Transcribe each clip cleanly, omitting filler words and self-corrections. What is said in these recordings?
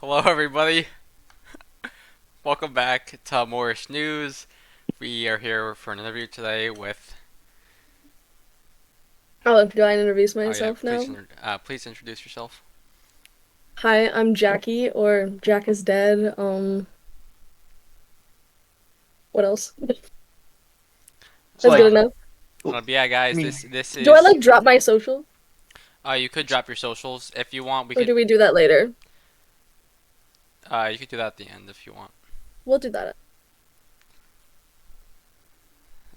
Hello, everybody. Welcome back to Moorish News. We are here for an interview today with. Oh, do I introduce Oh yeah, myself now? please introduce yourself. Hi, I'm Jackie, or Jack is dead. What else? It's That's good like, Um, enough. I yeah, guys, mean, this Do I is. like drop my social, You could drop your socials if you want. We or could. do we do that later? You could do that at the end if you want. We'll do that.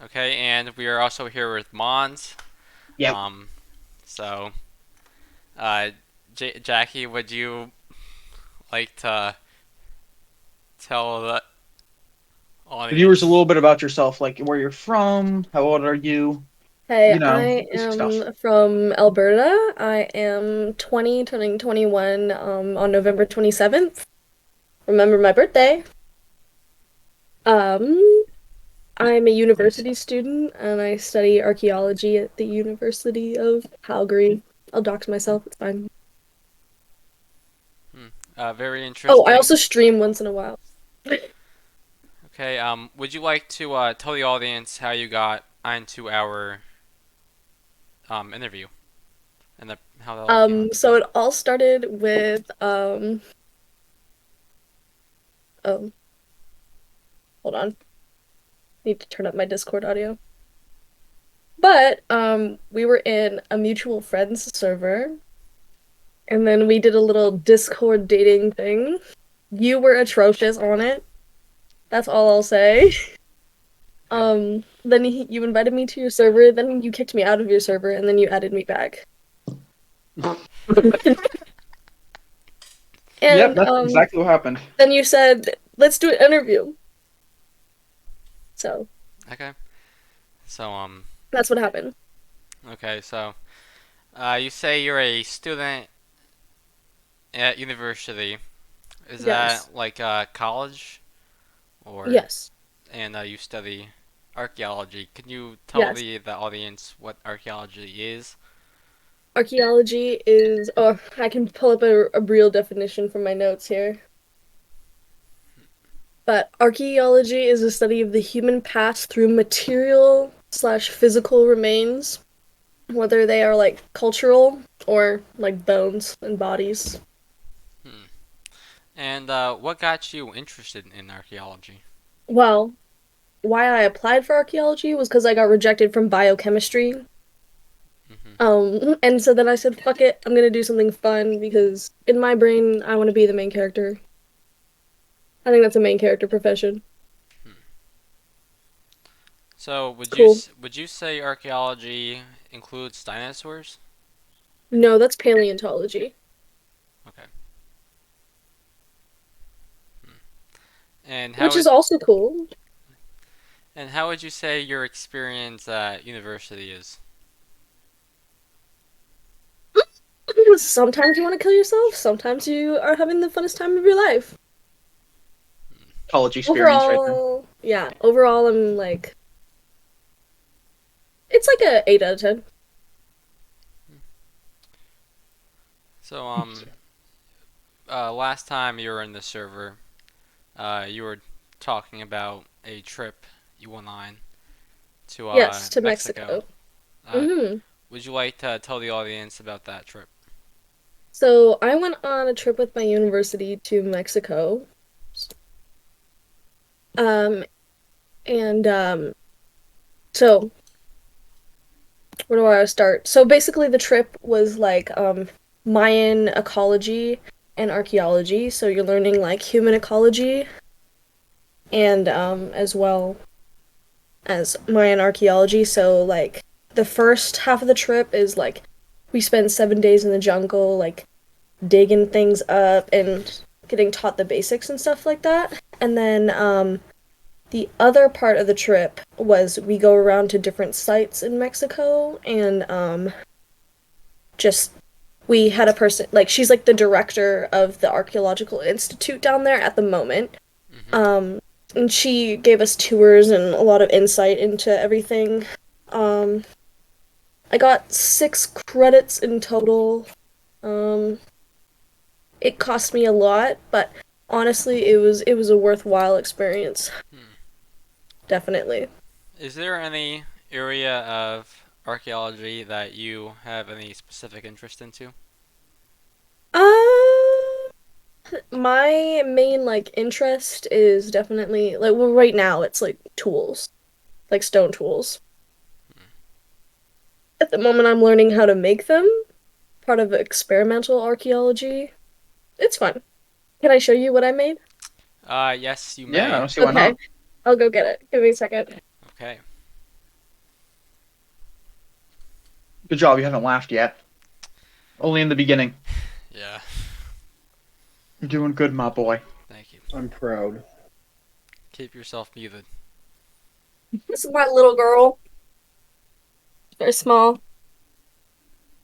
Okay, and we are also here with Mons. yep. Um, so, uh, Jackie, would you like to tell the The viewers a little audience? bit about yourself, like where you're from, how old are you, Hey, you know, I basic stuff. am from Alberta. I am 20, turning 21 on November 27th. Remember my birthday. Um, I'm a university student and I study archaeology at the University of Calgary. I'll dox myself, it's fine. Hmm. Very Oh, I interesting. also stream once in a while. Okay. Would you like to tell the audience how you got into our interview and how that all came up? So it all started with oh, hold on. Need to turn up my Discord audio. But we were in a mutual friends server and then we did a little Discord dating thing. You were atrocious on it. That's all I'll say. Okay. Then you invited me to your server, then you kicked me out of your server and then you added me back. Yep, And that's exactly what happened. then you said, "Let's do an interview." So, Okay. So that's what happened. okay. So you say you're a student at university. Is Yes. that like college or Yes. you study archaeology? Can you tell Yes. the audience what archaeology is? Archaeology is, oh, I can pull up a real definition from my notes here. But archaeology is a study of the human past through material slash physical remains, whether they are like cultural or like bones and bodies. Hmm. And what got you interested in archaeology? Well, why I applied for archaeology was because I got rejected from biochemistry. Hmm. And so then I said, fuck it, I'm gonna do something fun because in my brain, I want to be the main character. I think that's a main character profession. Hmm. So Cool. would you say archaeology includes dinosaurs? No, that's paleontology, Okay. Hmm. And which is also cool. how would you say your experience at university is? Sometimes you want to kill yourself, sometimes you are having the funnest time of your life. College experience right there. Overall, yeah, overall, I'm like, it's like a 8 out of 10. So last time you were in the server, you were talking about a trip you went on to Yes, to Mexico. Mexico. Uh, Hmm. would you like to tell the audience about that trip? So I went on a trip with my university to Mexico. Um, and so where do I start? So basically the trip was like Mayan ecology and archaeology. So you're learning like human ecology and as well as Mayan archaeology. So like the first half of the trip is like we spend 7 days in the jungle, like digging things up and getting taught the basics and stuff like that. And then the other part of the trip was we go around to different sites in Mexico and just we had a person like she's like the director of the archaeological institute down there at the moment. Mm-hmm. Um and she gave us tours and a lot of insight into everything. Um I got 6 credits in total. Um It cost me a lot, but honestly, it was a worthwhile experience. Hmm. Definitely. Is there any area of archaeology that you have any specific interest into? Uh, my main like interest is definitely like well right now it's like tools, like stone tools. At the moment I'm learning how to make them, part of experimental archaeology. It's fun. Can I show you what I made? Yes, you Yeah, I may. don't see why Okay. not. I'll go get it. Give me a second. Okay. Good job, you haven't laughed yet. Only in the beginning. Yeah. You're doing good, my boy. Thank you. I'm proud. Keep yourself muted. This is my little girl. Very small.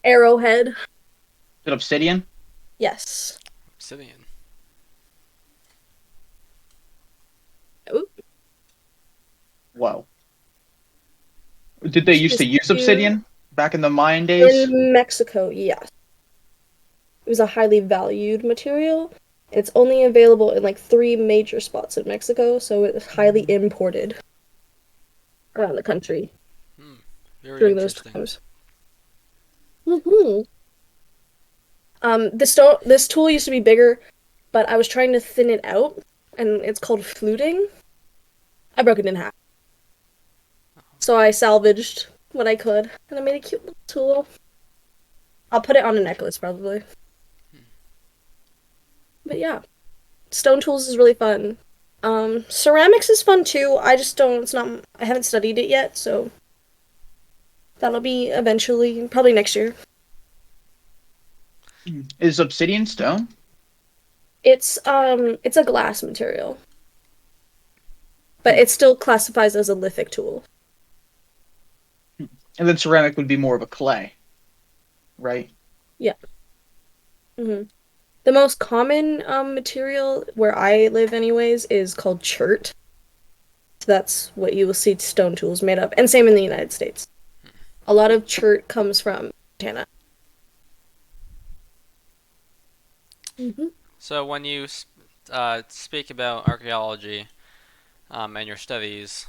Arrowhead. Is it obsidian? Yes. Obsidian. Oop. Whoa. Did they She used to just use do obsidian back in the Mayan days? in Mexico, yes. It was a highly valued material. It's only available in like three major spots in Mexico, so it's highly imported around the country Hmm. Very during those interesting. times. hmm this tool used to be bigger, but I was trying to thin it out, and it's called fluting. I broke it in half. So I salvaged what I could, and I made a cute little tool. I'll put it on a necklace probably. But yeah, stone tools is really fun. Ceramics is fun too. I just don't. It's not. I haven't studied it yet, so that'll be eventually, probably next year. Is obsidian stone? It's a glass material, but it still classifies as a lithic tool. And then ceramic would be more of a clay, right? Yeah. hmm The most common material where I live, anyways, is called chert. So that's what you will see stone tools made of, and same in the United States. A lot of chert comes from Montana. hmm So when you speak about archaeology and your studies,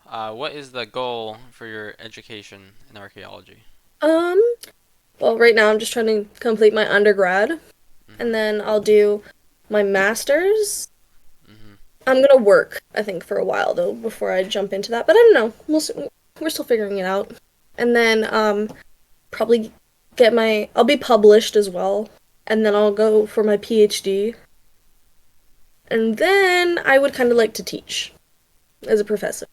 what is the goal for your education in archaeology? Um, well, right now I'm just trying to complete my undergrad, and Mm-hmm. then I'll do my master's. Mm-hmm. I'm gonna work, I think, for a while though before I jump into that. But I don't know. We're still figuring it out. And then probably I'll be published as well, and then I'll go for my PhD. And then I would kind of like to teach as a professor.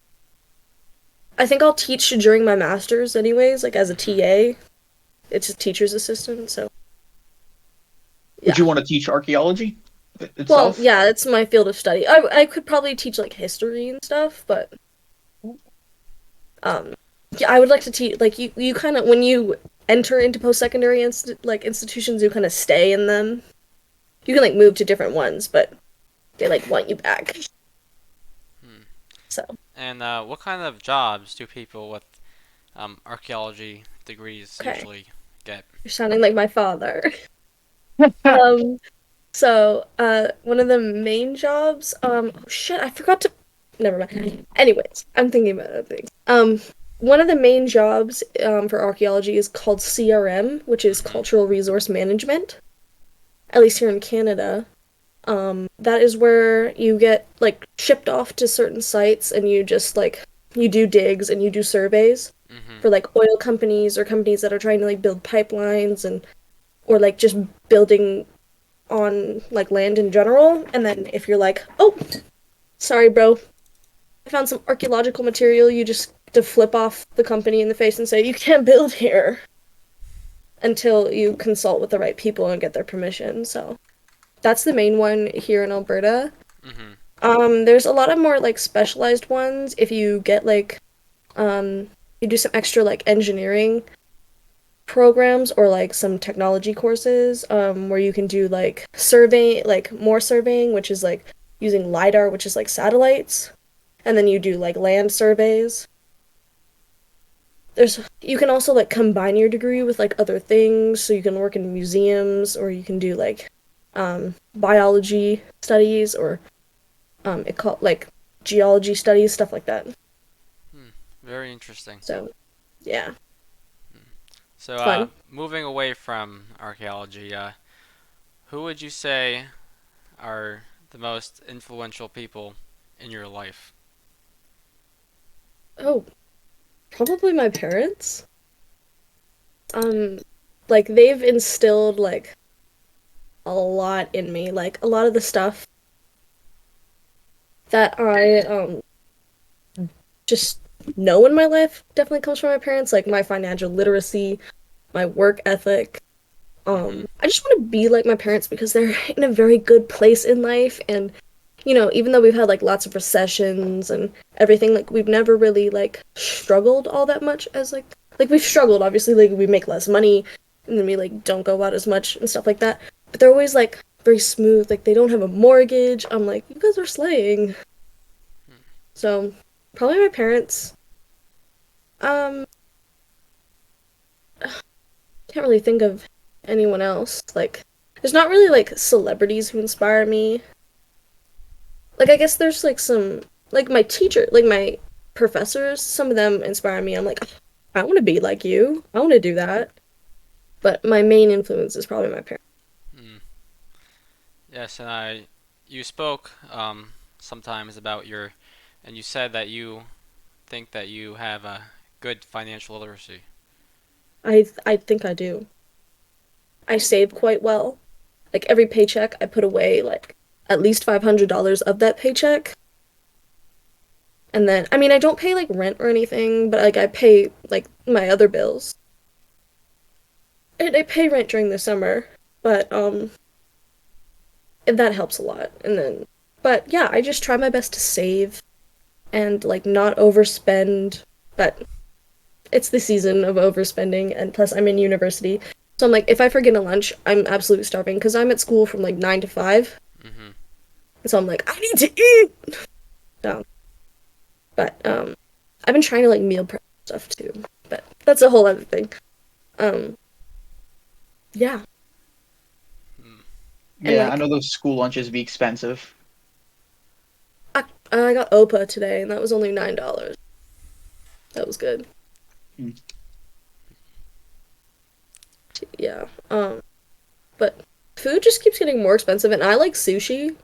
I think I'll teach during my master's anyways, like as a Mm-hmm. TA. It's a teacher's assistant, so Would yeah. you want to teach archaeology Well, itself? yeah, that's my field of study. I could probably teach like history and stuff, but um yeah, I would like to teach like you kind of when you enter into post-secondary institutions, you kind of stay in them. You can like move to different ones, but they like want you back. Hmm. So, And what kind of jobs do people with archaeology degrees okay. usually get? You're sounding like my father. Um one of the main jobs, oh shit, I forgot to never mind. Anyways, I'm thinking about other things. One of the main jobs for archaeology is called CRM, which is Mm-hmm. Cultural Resource Management, at least here in Canada. That is where you get like shipped off to certain sites and you just like you do digs and you do surveys Mm-hmm. for like oil companies or companies that are trying to like build pipelines and or like just building on like land in general. And then if you're like, "Oh, sorry, bro. I found some archaeological material," you just to flip off the company in the face and say, "You can't build here," until you consult with the right people and get their permission. So that's the main one here in Alberta. Mm-hmm. There's a lot of more like specialized ones if you get like you do some extra like engineering programs or like some technology courses where you can do like survey like more surveying, which is like using LiDAR, which is like satellites, and then you do like land surveys. There's you can also like combine your degree with like other things, so you can work in museums or you can do like biology studies or it called like geology studies, stuff like that. Hmm. Very interesting. So yeah, So, it's fun. moving away from archaeology, who would you say are the most influential people in your life? Oh, probably my parents. Um, like they've instilled like a lot in me. Like a lot of the stuff that I just know in my life definitely comes from my parents. Like my financial literacy, my work ethic. Mm-hmm. I just want to be like my parents because they're in a very good place in life, and even though we've had like lots of recessions and everything, like we've never really like struggled all that much as like we've struggled obviously, like we make less money and then we like don't go out as much and stuff like that. But they're always like very smooth, like they don't have a mortgage. I'm like, you guys are slaying. So probably my parents. Um, can't really think of anyone else. Like, there's not really like celebrities who inspire me. Like, I guess there's like some like my teacher, like my professors. Some of them inspire me. I'm like, I want to be like you. I want to do that. But my main influence is probably my parents. Mm. Yes, and you spoke sometimes about and you said that you think that you have a good financial literacy. I think I do. I save quite well. Like every paycheck, I put away like at least $500 of that paycheck. And then, I mean, I don't pay like rent or anything, but like I pay like my other bills. And I pay rent during the summer, but that helps a lot. And then, but yeah, I just try my best to save and like not overspend. But it's the season of overspending, and plus I'm in university. So I'm like, if I forget a lunch, I'm absolutely starving because I'm at school from like 9 to 5. Mm-hmm. So I'm like, I need to eat. So, but I've been trying to like meal prep stuff too, but that's a whole other thing. Um, yeah, Mm. and Yeah, I like know those school lunches be expensive. I got OPA today, and that was only $9. That was good. Hmm. Yeah. But food just keeps getting more expensive, and I like sushi,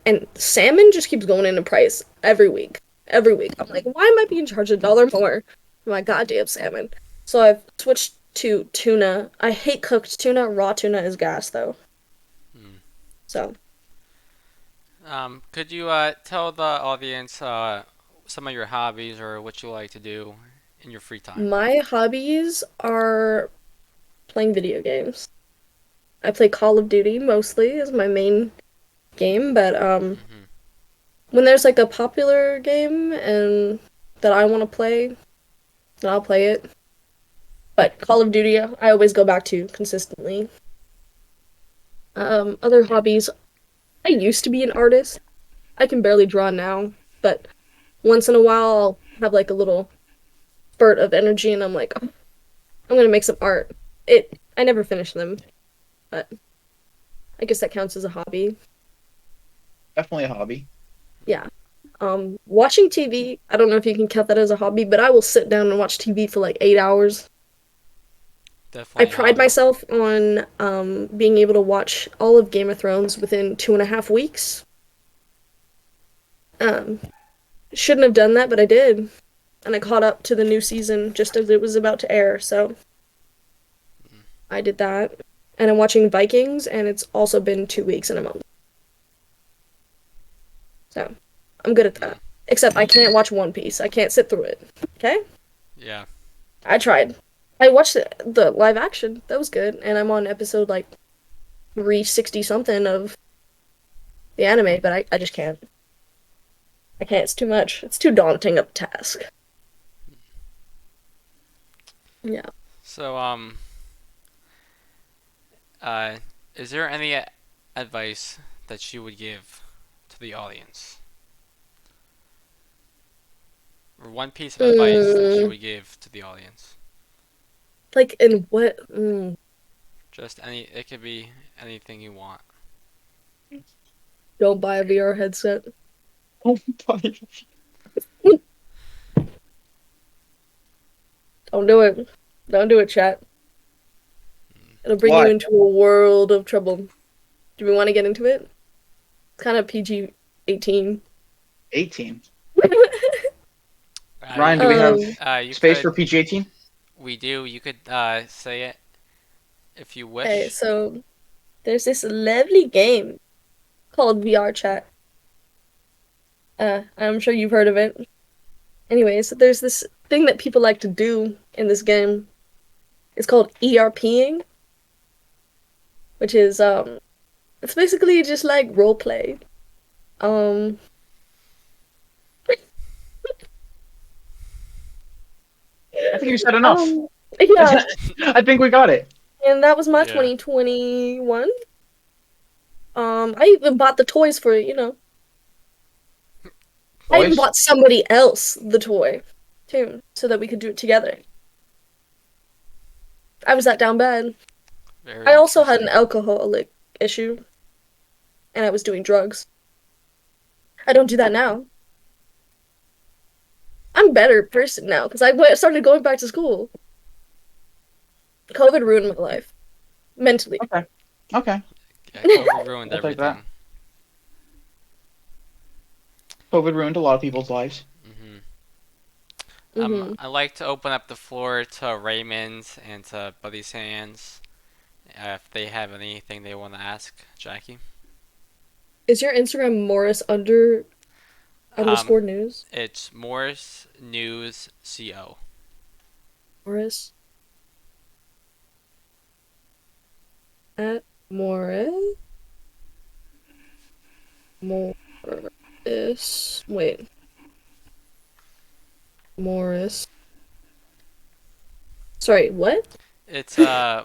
and salmon just keeps going into price every week. Every week, I'm like, why am I being charged $1 more for my goddamn salmon? So I've switched to tuna. I hate cooked tuna. Raw tuna is gas though. Mm. So Could you tell the audience some of your hobbies or what you like to do in your free time? my hobbies are playing video games. I play Call of Duty mostly as my main game, but Mm-hmm. when there's like a popular game and that I want to play, then I'll play it. But Call of Duty, I always go back to consistently. Other hobbies, I used to be an artist. I can barely draw now, but once in a while I'll have like a little spurt of energy and I'm like, oh, I'm gonna make some art. I never finish them, but I guess that counts as a hobby. Definitely a hobby. Yeah. Watching TV, I don't know if you can count that as a hobby, but I will sit down and watch TV for like 8 hours. I Definitely a pride hobby. myself on being able to watch all of Game of Thrones within 2.5 weeks. Um, shouldn't have done that, but I did. And I caught up to the new season just as it was about to air, so I did that. And I'm watching Vikings, and it's also been 2 weeks and a month. So I'm good at Mm. that. Except I can't watch One Piece. I can't sit through it. Okay? Yeah. I tried. I watched the live action. That was good. And I'm on episode like 360 something of the anime, but I just can't. I can't. It's too much. It's too daunting of a task. Yeah. So, uh, is there any advice that you would give to the audience, or one piece of advice that you Mm, would give to the audience? like in what? Just any. It could be anything you want. Don't buy a VR headset. Oh, buddy. Don't do it. Don't do it, chat. It'll bring you Why? into a world of trouble. Do we want to get into it? It's kind of PG-18. 18. You Ryan, do we could, have Um, you space could, for PG-18? we do. You could say it if you okay, wish. so there's this lovely game called VR Chat. I'm sure you've heard of it. Anyways, there's this thing that people like to do in this game. It's called ERPing, which is it's basically just like role play. Um, I think you said enough. um, yeah, I think we got it. and that was my Yeah. 2021. I even bought the toys for it, you know. I even Boys? bought somebody else the toy, too, so that we could do it together. I was that down bad. Very I also had an interesting. alcoholic issue, and I was doing drugs. I don't do that now. I'm a better person now because started going back to school. COVID ruined my life mentally. Okay. Okay. Yeah, COVID ruined I'll take that. everything. COVID ruined a lot of people's lives. hmm Hmm. I'd like to open up the floor to Raymond and to Buddy Sands if they have anything they want to ask Jackie. Is your Instagram Morris under Um, underscore news? it's Morris News Co. Morris at Morris Morris. Wait, Morris. Sorry, what? It's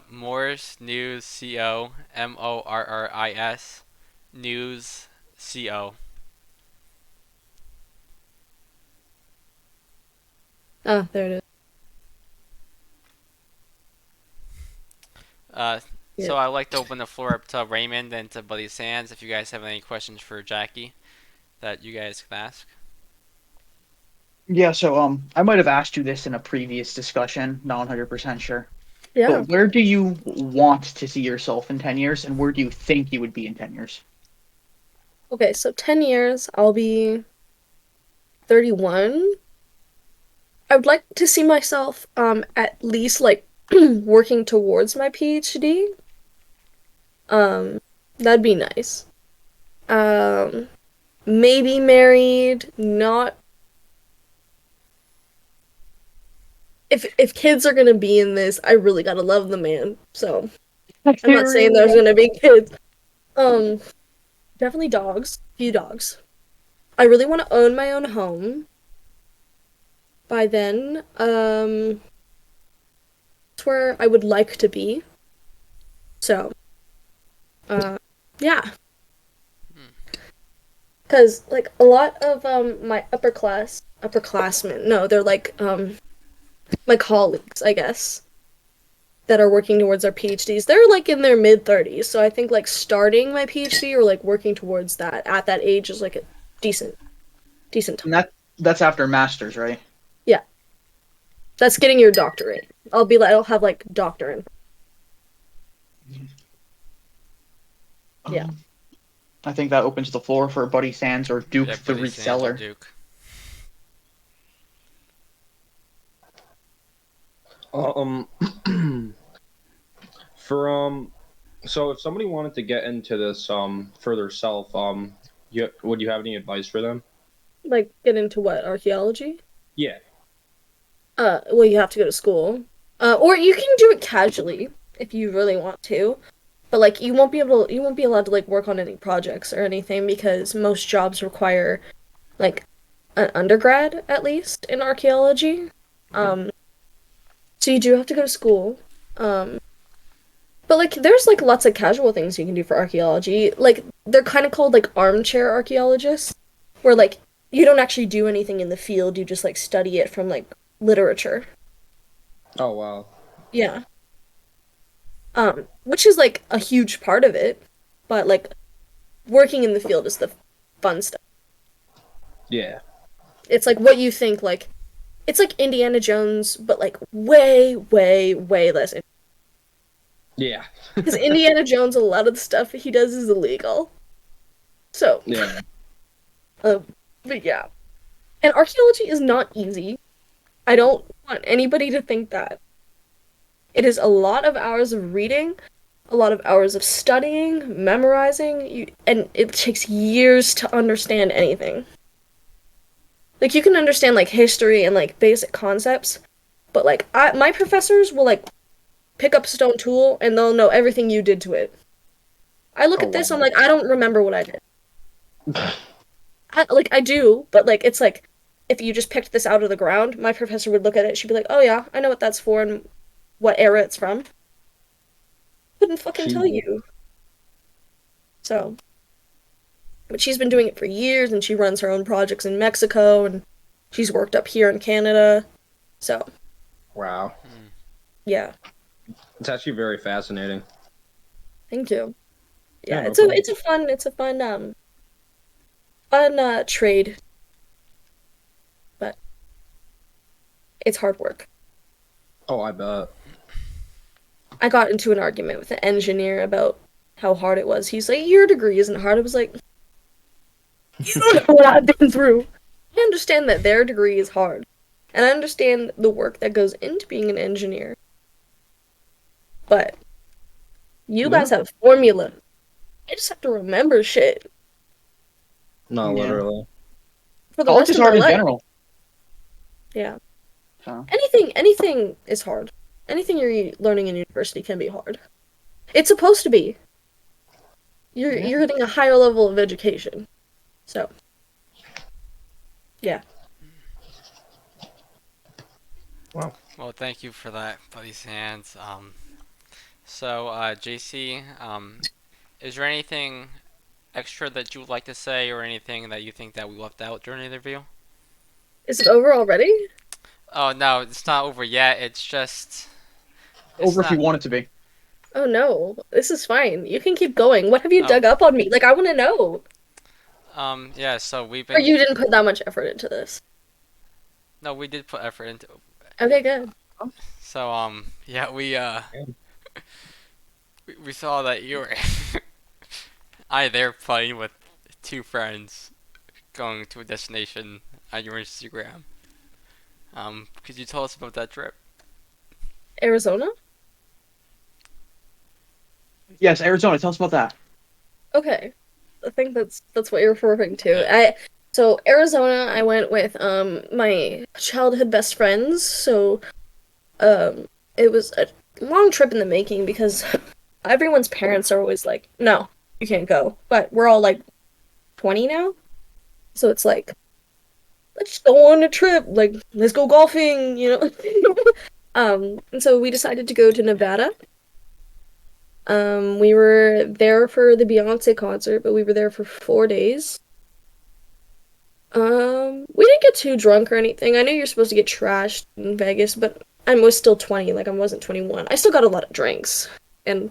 Morris News Co. Morris News Co. Ah, there it is. Uh, Yeah. so I'd like to open the floor up to Raymond and to Buddy Sands if you guys have any questions for Jackie that you guys can ask. Yeah, so I might have asked you this in a previous discussion, not 100% sure. Yeah. But where do you want to see yourself in 10 years and where do you think you would be in 10 years? Okay, so 10 years, I'll be 31. I would like to see myself at least like working towards my PhD. Um that'd be nice. Um maybe married, not if kids are gonna be in this, I really gotta love the man. So I'm not saying there's gonna be kids. Um Definitely dogs. Few dogs. I really want to own my own home by then. That's where I would like to be. So, uh, yeah. Because, like, a lot of, my upperclassmen, no, they're like, my colleagues, I guess, that are working towards their PhDs, they're, like, in their mid-30s. So I think, like, starting my PhD or, like, working towards that at that age is, like, a decent time. And that's after masters, right? Yeah. That's getting your doctorate. I'll have, like, doctorate. Yeah. Um, I think that opens the floor for Buddy Sands or Duke Yeah, the Buddy Sands or reseller. Duke. Um, for so if somebody wanted to get into this further self, would you have any advice for them? Like, get into what? Archaeology? Yeah. Well, you have to go to school. Or you can do it casually if you really want to. But like you won't be allowed to like work on any projects or anything because most jobs require like an undergrad at least in archaeology. Um so you do have to go to school. Um but like there's like lots of casual things you can do for archaeology. Like they're kind of called like armchair archaeologists where like you don't actually do anything in the field, you just like study it from like literature. Oh wow. Yeah. Which is like a huge part of it, but like working in the field is the fun stuff. Yeah. It's like what you think, like, it's like Indiana Jones, but like way, way, way less. Yeah. Because Indiana Jones, a lot of the stuff he does is illegal. So, Yeah. um, but yeah. And archaeology is not easy. I don't want anybody to think that. It is a lot of hours of reading, a lot of hours of studying, memorizing, and it takes years to understand anything. Like, you can understand, like, history and, like, basic concepts, but, like, my professors will, like, pick up a stone tool and they'll know everything you did to it. I look Oh at this, I'm wow. like, I don't remember what I did. I do, but, like, it's like, if you just picked this out of the ground, my professor would look at it, she'd be like, oh yeah, I know what that's for and what era it's from. Couldn't fucking tell She. you. So, but she's been doing it for years and she runs her own projects in Mexico and she's worked up here in Canada. So, Wow. Hmm. yeah, It's actually very fascinating. thank you. Yeah, Yeah, no it's a problem. it's a fun fun trade, but it's hard work. Oh, I bet. I got into an argument with an engineer about how hard it was. He's like, "Your degree isn't hard." I was like, "You don't know what I've been through." I understand that their degree is hard, and I understand the work that goes into being an engineer. But you Yeah. guys have formula. I just have to remember shit No, Yeah. literally. for the College rest is of my hard in life. general. Yeah. So Anything is hard. Anything you're learning in university can be hard. It's supposed to be. yeah. You're getting a higher level of education. So, yeah. Wow. Well, thank you for that, Buddy Sands. JC, is there anything extra that you would like to say, or anything that you think that we left out during the interview? Is it over already? Oh no, it's not over yet. It's Over if you not. want it to be. Oh no, this is fine. You can keep going. What have you Oh, dug up on me? Like, I want to know. yeah. So we've Or been. you didn't put that much effort into this. No, we did put effort into. Okay, good. Yeah, we saw that you were there playing with two friends going to a destination on your Instagram. Could you tell us about that trip? Arizona? Yes, Arizona. Tell us about that. Okay. I think that's what you're referring to. Yeah. So Arizona, I went with my childhood best friends. So it was a long trip in the making because everyone's parents are always like, "No, you can't go." But we're all like 20 now. So it's like, let's go on a trip. Like, let's go golfing, you know. And so we decided to go to Nevada. We were there for the Beyonce concert, but we were there for 4 days. We didn't get too drunk or anything. I know you're supposed to get trashed in Vegas, but I was still 20, like I wasn't 21. I still got a lot of drinks, and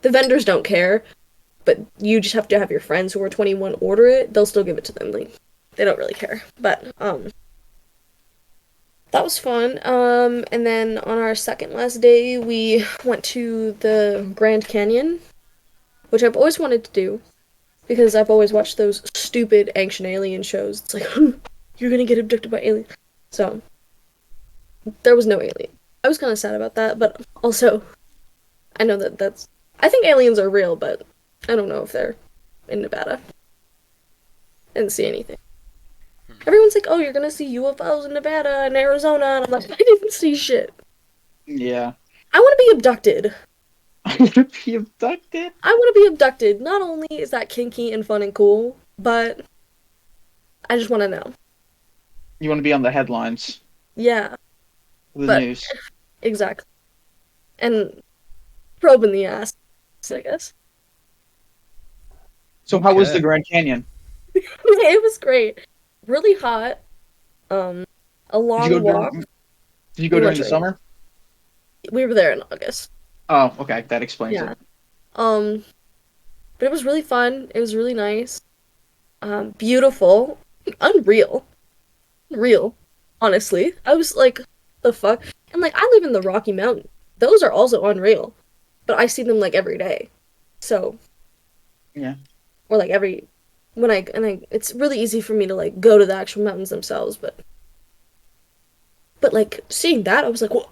the vendors don't care, but you just have to have your friends who are 21 order it. They'll still give it to them. Like, they don't really care. But that was fun. And then on our second last day, we went to the Grand Canyon, which I've always wanted to do because I've always watched those stupid ancient alien shows. It's like, you're gonna get abducted by aliens. So, there was no alien. I was kind of sad about that, but also, I know that's. I think aliens are real, but I don't know if they're in Nevada. I didn't see anything. Everyone's like, oh, you're gonna see UFOs in Nevada and Arizona, and I'm like, I didn't see shit. Yeah. I want to be abducted. I want to be abducted. I want to be abducted. Not only is that kinky and fun and cool, but I just want to know. You want to be on the headlines Yeah, of the but news. exactly. And probing the ass, I guess. So how was the Okay. Grand Canyon? It was great. Really hot. Um, a Did you go long walk. during? Did you go We went during the during. summer? We were there in August. Oh, okay, that explains Yeah. it. Um, But it was really fun. It was really nice. Beautiful. Unreal. Real. Honestly. I was like, the fuck? And like I live in the Rocky Mountains. Those are also unreal. But I see them like every day. So Yeah. or like every when I and I it's really easy for me to like go to the actual mountains themselves, but like seeing that I was like, whoa,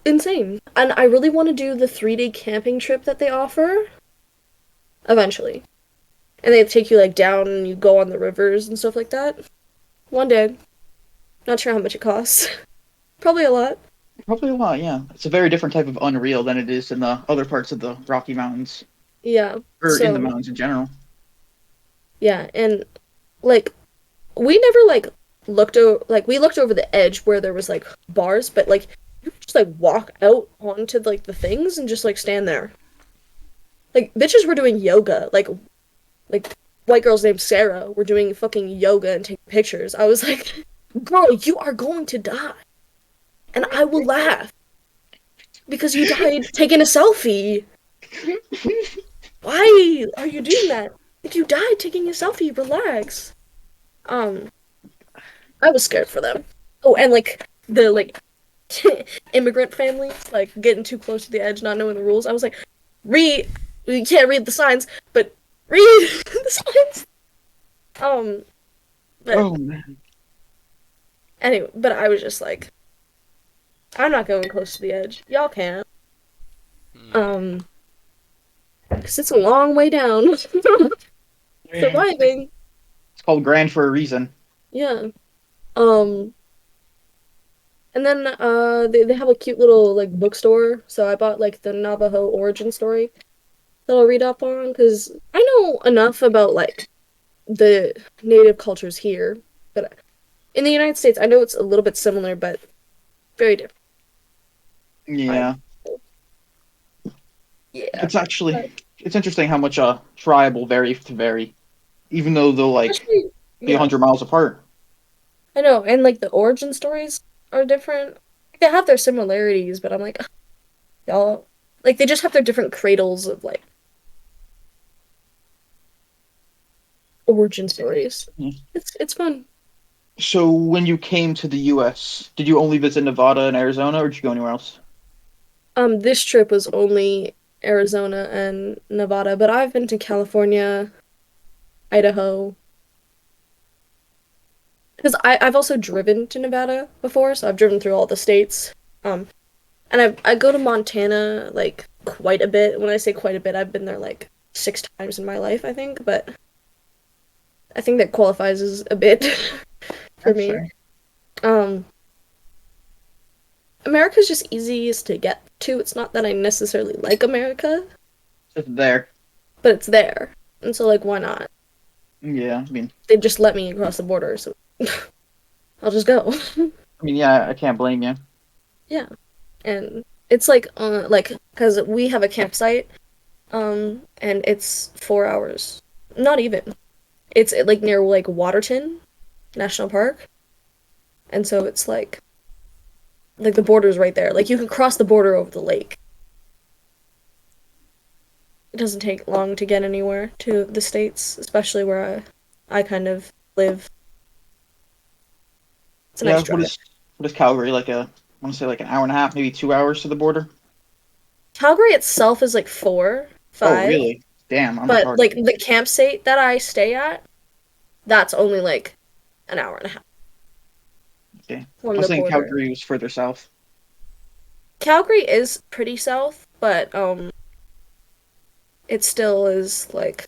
insane. And I really want to do the 3-day camping trip that they offer eventually. And they take you like down and you go on the rivers and stuff like that. One day. Not sure how much it costs. Probably a lot. Probably a lot, yeah. It's a very different type of unreal than it is in the other parts of the Rocky Mountains, Yeah. or in the So, mountains in general. yeah, and like we never like we looked over the edge where there was like bars, but like you could just like walk out onto like the things and just like stand there. Like bitches were doing yoga, like white girls named Sarah were doing fucking yoga and taking pictures. I was like, girl, you are going to die. And I will laugh because you died taking a selfie. Why are you doing that? Like you died taking a selfie, relax. Um, I was scared for them. Oh, and like the like immigrant families, like getting too close to the edge, not knowing the rules. I was like, read. You can't read the signs, but read the signs. Um, but Oh man. anyway, but I was just like, I'm not going close to the edge. Y'all can. Hmm. Because it's a long way down. Surviving. It's called Grand for a reason. Yeah. Um, and then they have a cute little like bookstore, so I bought like the Navajo origin story that I'll read up on because I know enough about like the native cultures here, but in the United States I know it's a little bit similar, but very different. I Yeah. yeah. It's actually it's interesting how much a tribe will vary to vary, even though they'll like Especially be yeah, 100 miles apart. I know, and like the origin stories are different. They have their similarities, but I'm like, y'all like they just have their different cradles of like origin stories. Yeah. It's fun. So when you came to the U.S., did you only visit Nevada and Arizona, or did you go anywhere else? This trip was only Arizona and Nevada, but I've been to California, Idaho, because I've also driven to Nevada before, so I've driven through all the states. Um, and I go to Montana like quite a bit. When I say quite a bit, I've been there like 6 times in my life, I think, but I think that qualifies as a bit for That's me. fair. Um, America's just easiest to get to. It's not that I necessarily like America, It's there. but it's there. And so like why not? Yeah, They just let me across the border, so I'll just go. yeah, I can't blame you. Yeah. And it's like because we have a campsite, and it's 4 hours. Not even. It's like near like Waterton National Park, and so it's like the border's right there. Like you can cross the border over the lake. It doesn't take long to get anywhere to the States, especially where I kind of live. It's a Yeah, nice drive. what is Calgary like? I want to say like an hour and a half, maybe 2 hours to the border. Calgary itself is like four, Oh, 5, really? Damn, I'm but retarded. like the campsite that I stay at, that's only like an hour and a half Okay, I from was the thinking border. Calgary was further south. Calgary is pretty south, but it still is like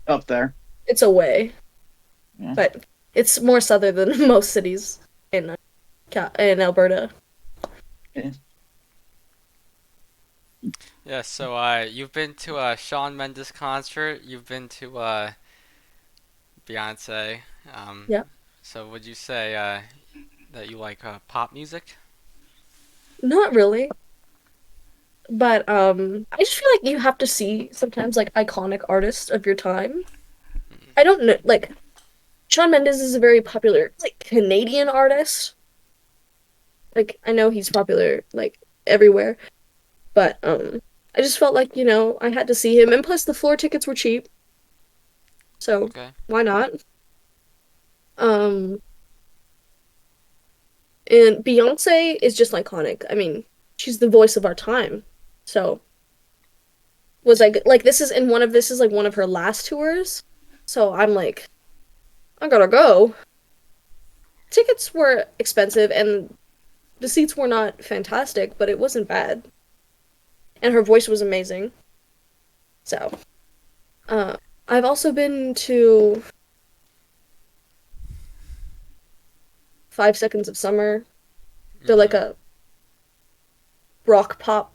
Up there. it's away, Yeah. but it's more southern than most cities in in Alberta. Yeah. Yeah, so you've been to a Shawn Mendes concert, you've been to Beyonce. Um, Yeah. so would you say that you like pop music? Not really, but I just feel like you have to see sometimes like iconic artists of your time. Mm. I don't know, like Shawn Mendes is a very popular like Canadian artist. Like I know he's popular like everywhere, but I just felt like, I had to see him. And plus, the floor tickets were cheap. So, Okay. why not? Um, and Beyonce is just iconic. I mean, she's the voice of our time. So, was like this is like one of her last tours. So, I'm like, I gotta go. Tickets were expensive and the seats were not fantastic, but it wasn't bad. And her voice was amazing. So, uh, I've also been to 5 Seconds of Summer. They're like Mhm. a rock pop.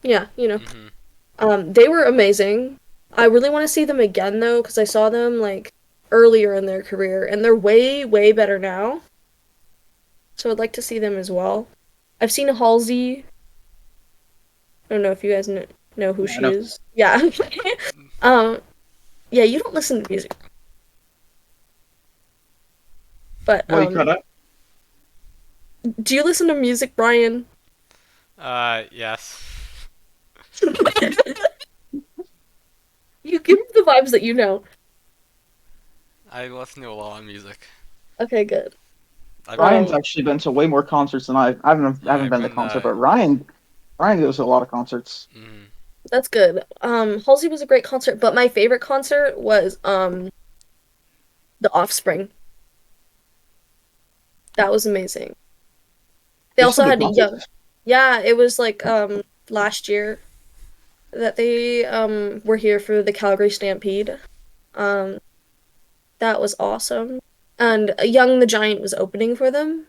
Yeah, Mhm. They were amazing. I really want to see them again though, because I saw them like earlier in their career, and they're way, way better now. So I'd like to see them as well. I've seen Halsey. I don't know if you guys know who Yeah, I she know. is. Yeah. um, yeah, you don't listen to music, but Well, you cut out. do you listen to music, Brian? Yes. You give me the vibes that you know. I listen to a lot of music. Okay, good. I've Ryan's been, Um, actually been to way more concerts than I haven't I've been to been, concert, but Ryan goes to a lot of concerts. mm, that's good. Halsey was a great concert, but my favorite concert was The Offspring. That was amazing. They They still also do had Young. concerts. Yeah, it was like last year that they were here for the Calgary Stampede. Um that was awesome. And Young the Giant was opening for them.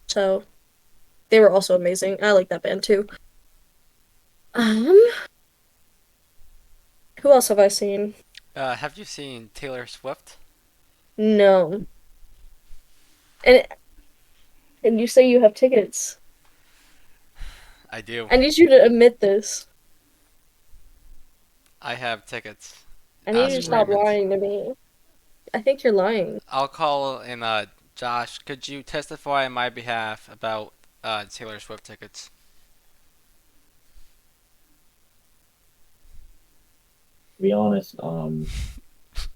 So they were also amazing. I like that band too. Um who else have I seen? have you seen Taylor Swift? No. And and you say you have tickets. I do. I need you to admit this. I have tickets. I need you to Ask stop Raymond. lying to me. I think you're lying. I'll call in, Josh, could you testify on my behalf about, Taylor Swift tickets? To be honest,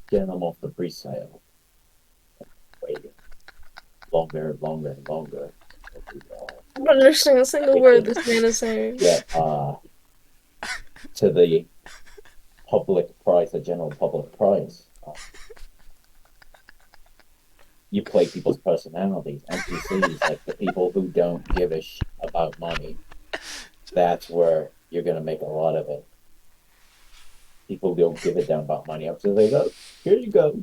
getting them off the pre-sale, waiting longer. I don't understand a single It word could this man is saying. get to the the general public price. You play people's personalities, NPCs, like the people who don't give a shit about money. That's where you're gonna make a lot of it. People don't give a damn about money. I'm just like, oh, here you go.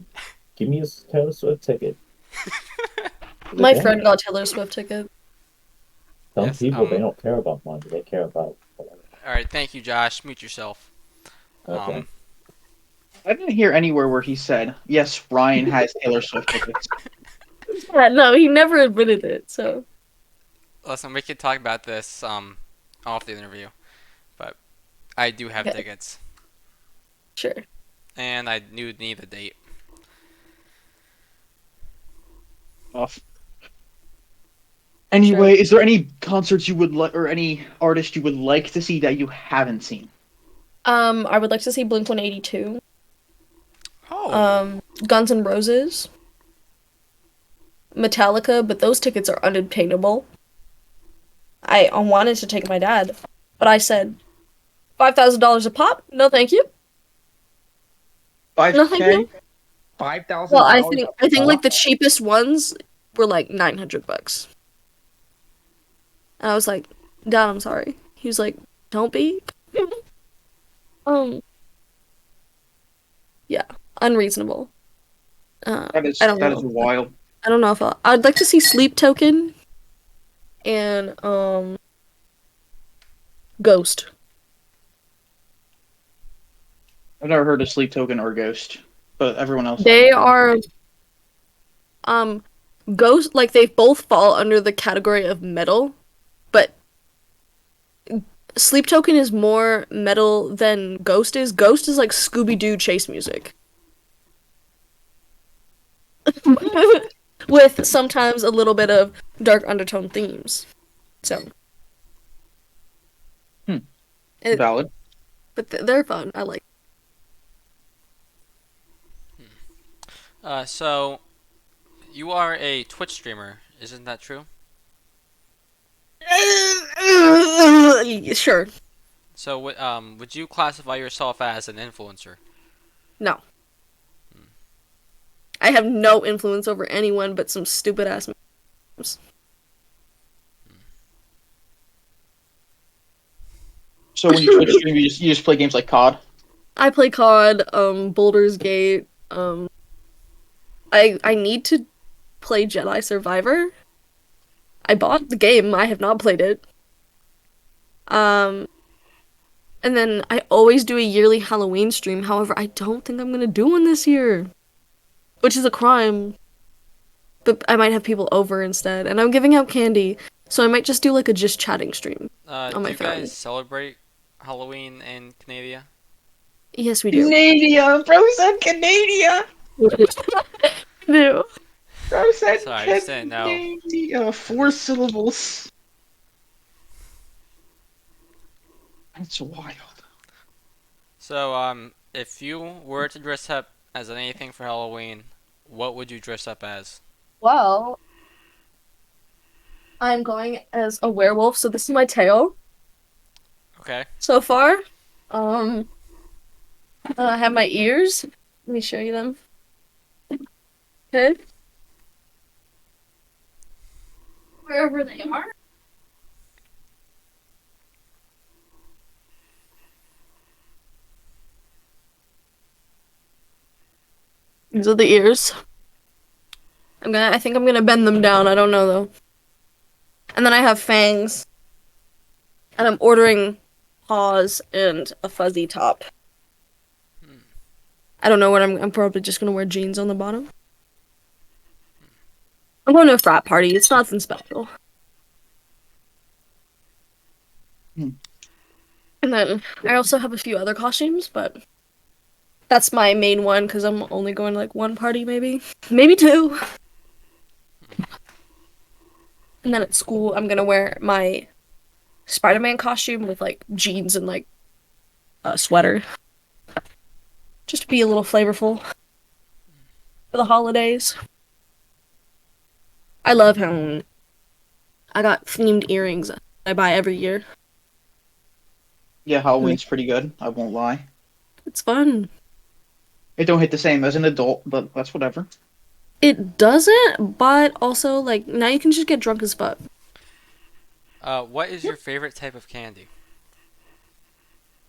Give me a Taylor Swift ticket. My Like, yeah, friend got Taylor Swift ticket. some Yes. people they don't care about money. They care about whatever. All right. Thank you, Josh. Mute yourself. Okay. I didn't hear anywhere where he said, yes, Ryan has Taylor Swift tickets. Yeah, no, he never admitted it, so. Listen, we could talk about this off the interview, but I do have Okay, tickets, sure. and I do need a date. Off. Sure. Anyway, is there any concerts you would like, or any artist you would like to see that you haven't seen? I would like to see Blink 182. Oh. Guns N' Roses. Metallica, but those tickets are unobtainable. I wanted to take my dad, but I said $5,000 a pop? No, thank you. No, thank you. 5K? Five Well, thousand I dollars think a I think like pop. the cheapest ones were like $900. And I was like, Dad, I'm sorry. He was like, don't be. Um, yeah, unreasonable. That is I don't that is know. wild. I don't know if I'd like to see Sleep Token and Ghost. I've never heard of Sleep Token or Ghost, but everyone else has. They are um Ghost, like they both fall under the category of metal, but Sleep Token is more metal than Ghost is. Ghost is like Scooby-Doo chase music. With sometimes a little bit of dark undertone themes. So Hmm. it, Valid. but they're fun. I like. So you are a Twitch streamer, isn't that true? Sure. So would you classify yourself as an influencer? No. I have no influence over anyone but some stupid ass memes. So when you Twitch stream, you just play games like COD. I play COD, Baldur's Gate, I need to play Jedi Survivor. I bought the game, I have not played it. And then I always do a yearly Halloween stream. However, I don't think I'm gonna do one this year, which is a crime. But I might have people over instead, and I'm giving out candy, so I might just do like a just chatting stream on Do my you phone. guys celebrate Halloween in Canada? Yes, we do. Canada! Bro said Canada! No. Bro said Sorry, I just didn't know. Canada! 4 syllables. That's wild. So if you were to dress up as anything for Halloween, what would you dress up as? Well, I'm going as a werewolf, so this is my tail Okay. so far. I have my ears. Let me show you them. Okay. Wherever they are. These are the ears. I think I'm gonna bend them down. I don't know though. And then I have fangs. And I'm ordering paws and a fuzzy top. I don't know what I'm probably just gonna wear jeans on the bottom. I'm going to a frat party. It's nothing special. Hmm. And then I also have a few other costumes, but that's my main one because I'm only going to like one party, maybe two. And then at school, I'm gonna wear my Spider-Man costume with like jeans and like a sweater, just to be a little flavorful for the holidays. I love Halloween. I got themed earrings I buy every year. Yeah, Halloween's pretty good. I won't lie. It's fun. It don't hit the same as an adult, but that's whatever. It doesn't, but also like now you can just get drunk as fuck. What is your favorite type of candy?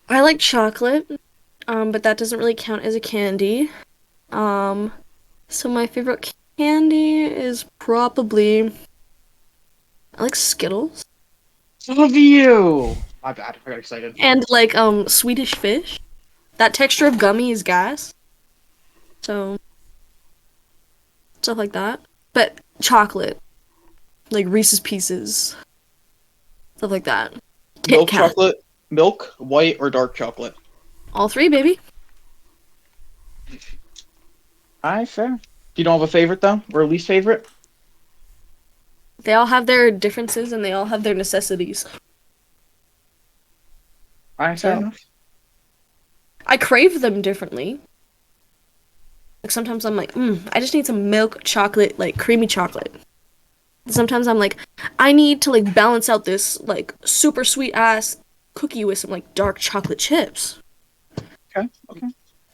I like chocolate, but that doesn't really count as a candy. So my favorite candy is probably I like Skittles Love you! My bad, I got excited. and like Swedish Fish. That texture of gummy is gas. So stuff like that. But chocolate, like Reese's Pieces, stuff like that. Kit Milk Kat. chocolate, milk, white, or dark chocolate? All three, baby. Alright, fair. You don't have a favorite, though? Or a least favorite? They all have their differences and they all have their necessities. Alright, fair So- enough. I crave them differently. Like sometimes I'm like, I just need some milk chocolate, like creamy chocolate. Sometimes I'm like, I need to like balance out this like super sweet ass cookie with some like dark chocolate chips. Okay.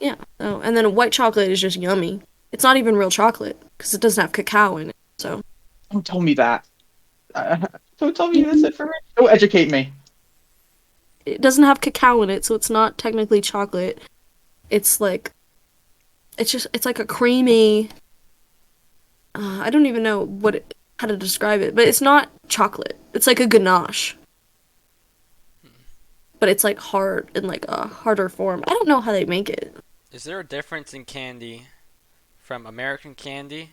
Yeah. Oh, and then white chocolate is just yummy. It's not even real chocolate because it doesn't have cacao in it. So Don't tell me that. Don't tell me that's it for me. Don't educate me. it doesn't have cacao in it, so it's not technically chocolate. It's like, it's like a creamy. I don't even know how to describe it, but it's not chocolate. It's like a ganache. But it's like hard in like a harder form. I don't know how they make it. Is there a difference in candy from American candy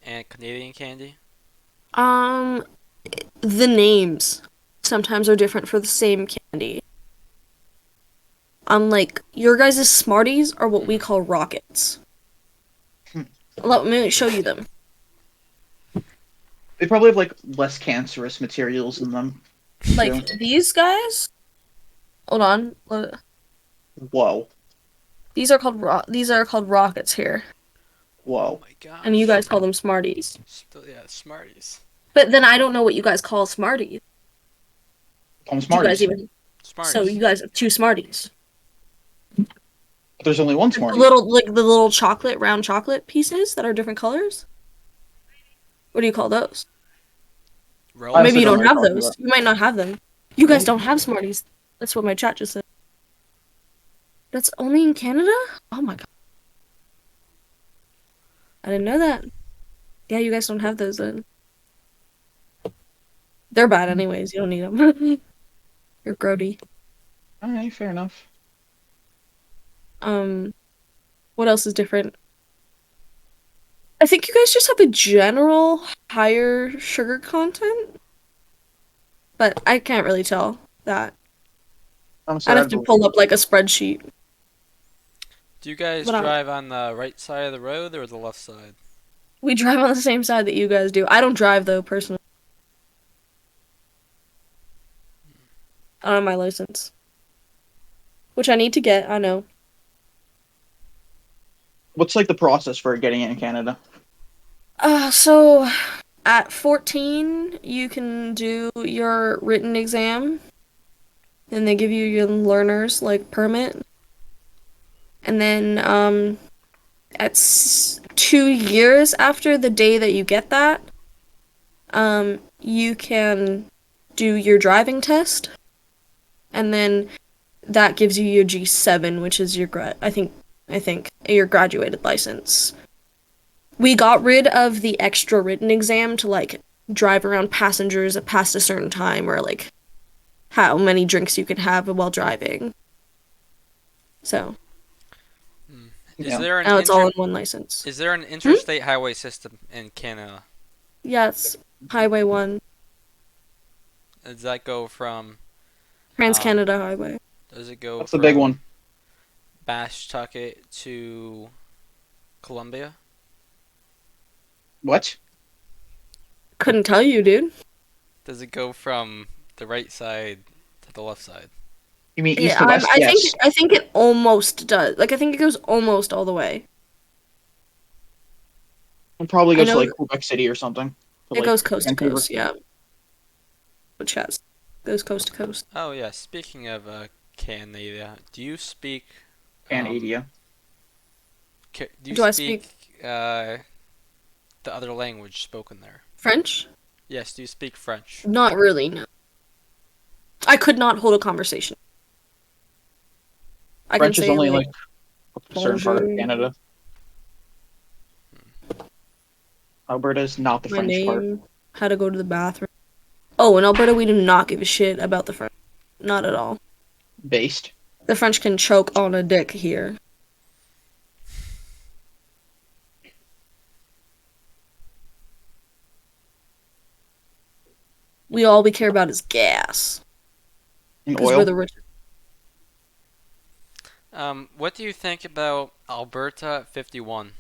and Canadian candy? The names sometimes are different for the same candy. Like your guys' Smarties are what we call rockets. Let me show you them. They probably have, like, less cancerous materials in them. Like these guys. Hold on. Whoa. These are called rockets here, Whoa. my gosh. and you guys call them Smarties. Still, yeah, Smarties. But then I don't know what you guys call Smarties. I'm Do you guys Smarties. even? Smarties. So you guys have two Smarties. There's only one The Smartie. little chocolate, round chocolate pieces that are different colors. What do you call those? Roll. I Maybe you don't don't know have what you're those. talking You might not have them. You guys Nope. don't have Smarties. That's what my chat just said. That's only in Canada? Oh my god. I didn't know that. Yeah, you guys don't have those then. They're bad anyways. You don't need them. You're grody. Alright, fair enough. What else is different? I think you guys just have a general higher sugar content, but I can't really tell that. I'm I'd sorry. have to pull up like a spreadsheet. Do you guys But drive on the right side of the road or the left side? we drive on the same side that you guys do. I don't drive though, personally. I don't have my license, which I need to get. I know. What's like the process for getting it in Canada? So at 14, you can do your written exam, and they give you your learner's like permit, and then at 2 years after the day that you get that, you can do your driving test, and then that gives you your G7, which is your I think your graduated license. We got rid of the extra written exam to like drive around passengers past a certain time, or like how many drinks you can have while driving. So Is Yeah. there an now it's all in one license. Is there an interstate highway system in Canada? Yeah, it's Highway 1, Does that go from? Trans-Canada Highway. Does it go That's the big from one. Bashtucket to Columbia? What? Couldn't tell you, dude. Does it go from the right side to the left side? You mean east Yeah, to west? Yes. I think it almost does. Like I think it goes almost all the way. It probably I goes to know like Quebec City or something. To, it like, goes coast to Vancouver. coast, yeah. Which has goes coast to coast. Oh yeah. Speaking of Canada, do you speak? Canada. Do you Do I speak the other language spoken there? French? Yes. Do you speak French? Not really, no. I could not hold a conversation. I French can is say only like, like a certain part of bonjour. Canada. Alberta is not the my French part. name, how to go to the bathroom. Oh, in Alberta we do not give a shit about the French. Not at all. Based. The French can choke on a dick here. All we care about is gas. And Because oil. we're the rich. What do you think about Alberta 51?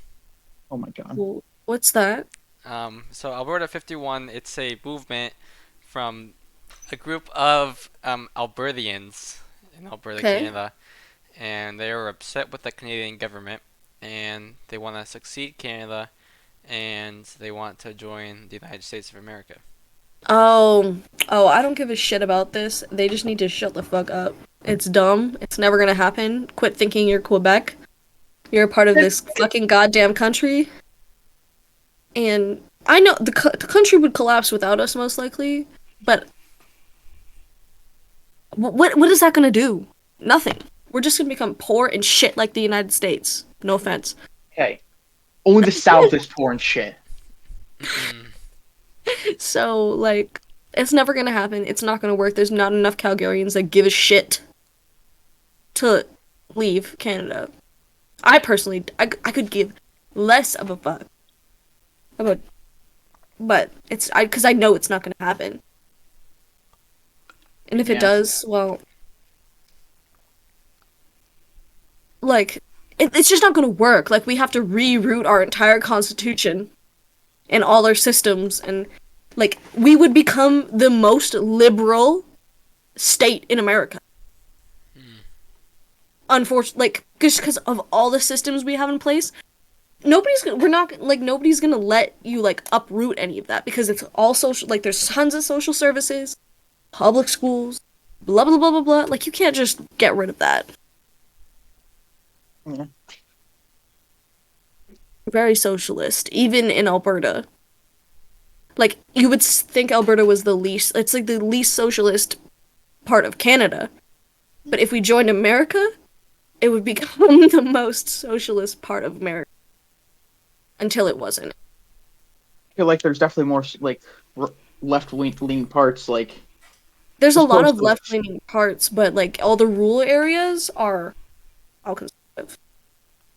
Oh my god. Well, what's that? So Alberta 51, it's a movement from a group of Albertians in Alberta, Okay. Canada, and they are upset with the Canadian government, and they want to succeed Canada, and they want to join the United States of America. Oh, I don't give a shit about this. They just need to shut the fuck up. It's dumb. It's never gonna happen. Quit thinking you're Quebec. You're a part of this fucking goddamn country. And I know the country would collapse without us, most likely. But what is that gonna do? Nothing. We're just gonna become poor and shit like the United States. No offense. Hey. Only the South is poor and shit. So, like, it's never gonna happen. It's not gonna work. There's not enough Calgarians that give a shit to leave Canada. I personally, I could give less of a fuck about, but because I know it's not gonna happen. And if it Yeah. does, well, like, it's just not gonna work. Like, we have to reroute our entire constitution and all our systems, and like we would become the most liberal state in America. unfortunately, like, just because of all the systems we have in place, nobody's gonna let you, like, uproot any of that, because it's all social, like, there's tons of social services, public schools, blah, blah, blah, blah, blah. Like, you can't just get rid of that. Yeah. Very socialist, even in Alberta. Like, you would think Alberta was it's like the least socialist part of Canada. But if we joined America, it would become the most socialist part of America. Until it wasn't. I feel like there's definitely more like left-leaning parts. Like There's a just lot close of to- left-leaning parts, but, like, all the rural areas are all conservative.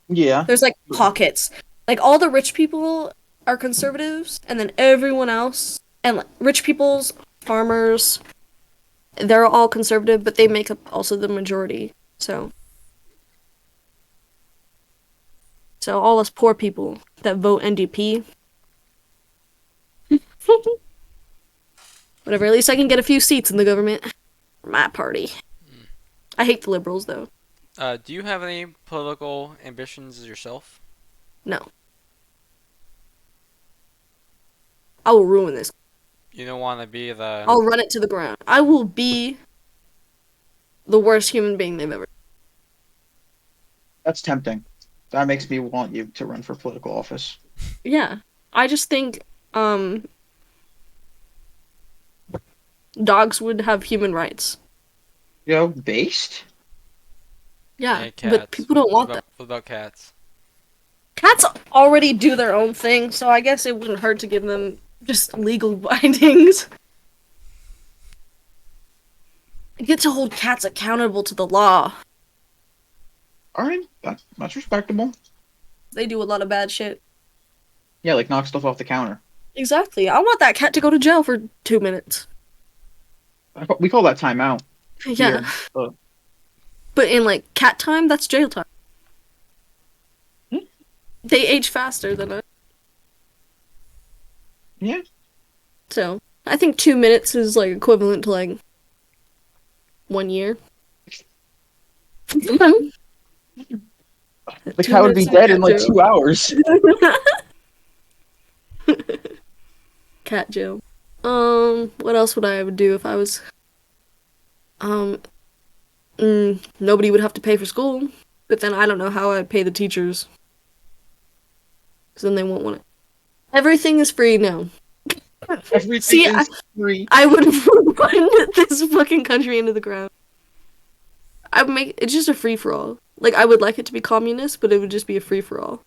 Yeah. There's, like, pockets. Like, all the rich people are conservatives, and then everyone else, and, like, rich people's farmers, they're all conservative, but they make up also the majority. So all us poor people that vote NDP, whatever, at least I can get a few seats in the government for my party. I hate the liberals, though. Do you have any political ambitions yourself? No. I will ruin this. You don't want to be the. I'll run it to the ground. I will be the worst human being they've ever. That's tempting. That makes me want you to run for political office. Yeah. I just think dogs would have human rights. Based? Yeah, and but cats. people don't want that. What about cats? Cats already do their own thing, so I guess it wouldn't hurt to give them just legal bindings. You get to hold cats accountable to the law. Alright, that's respectable. They do a lot of bad shit. Yeah, like knock stuff off the counter. Exactly. I want that cat to go to jail for 2 minutes. We call that timeout. Yeah. Here. Uh, But in, like, cat time, that's jail time. Hmm? They age faster than us. Yeah. So, I think 2 minutes is, like, equivalent to, like, 1 year. The 2 cow would be minutes of dead in cat like jail. 2 hours. Cat jail. What else would I ever do if I was... nobody would have to pay for school. But then I don't know how I'd pay the teachers. Because then they won't want it. Everything is free now. Everything See, is free. I would run this fucking country into the ground. I'd make it's just a free for all. Like, I would like it to be communist, but it would just be a free for all.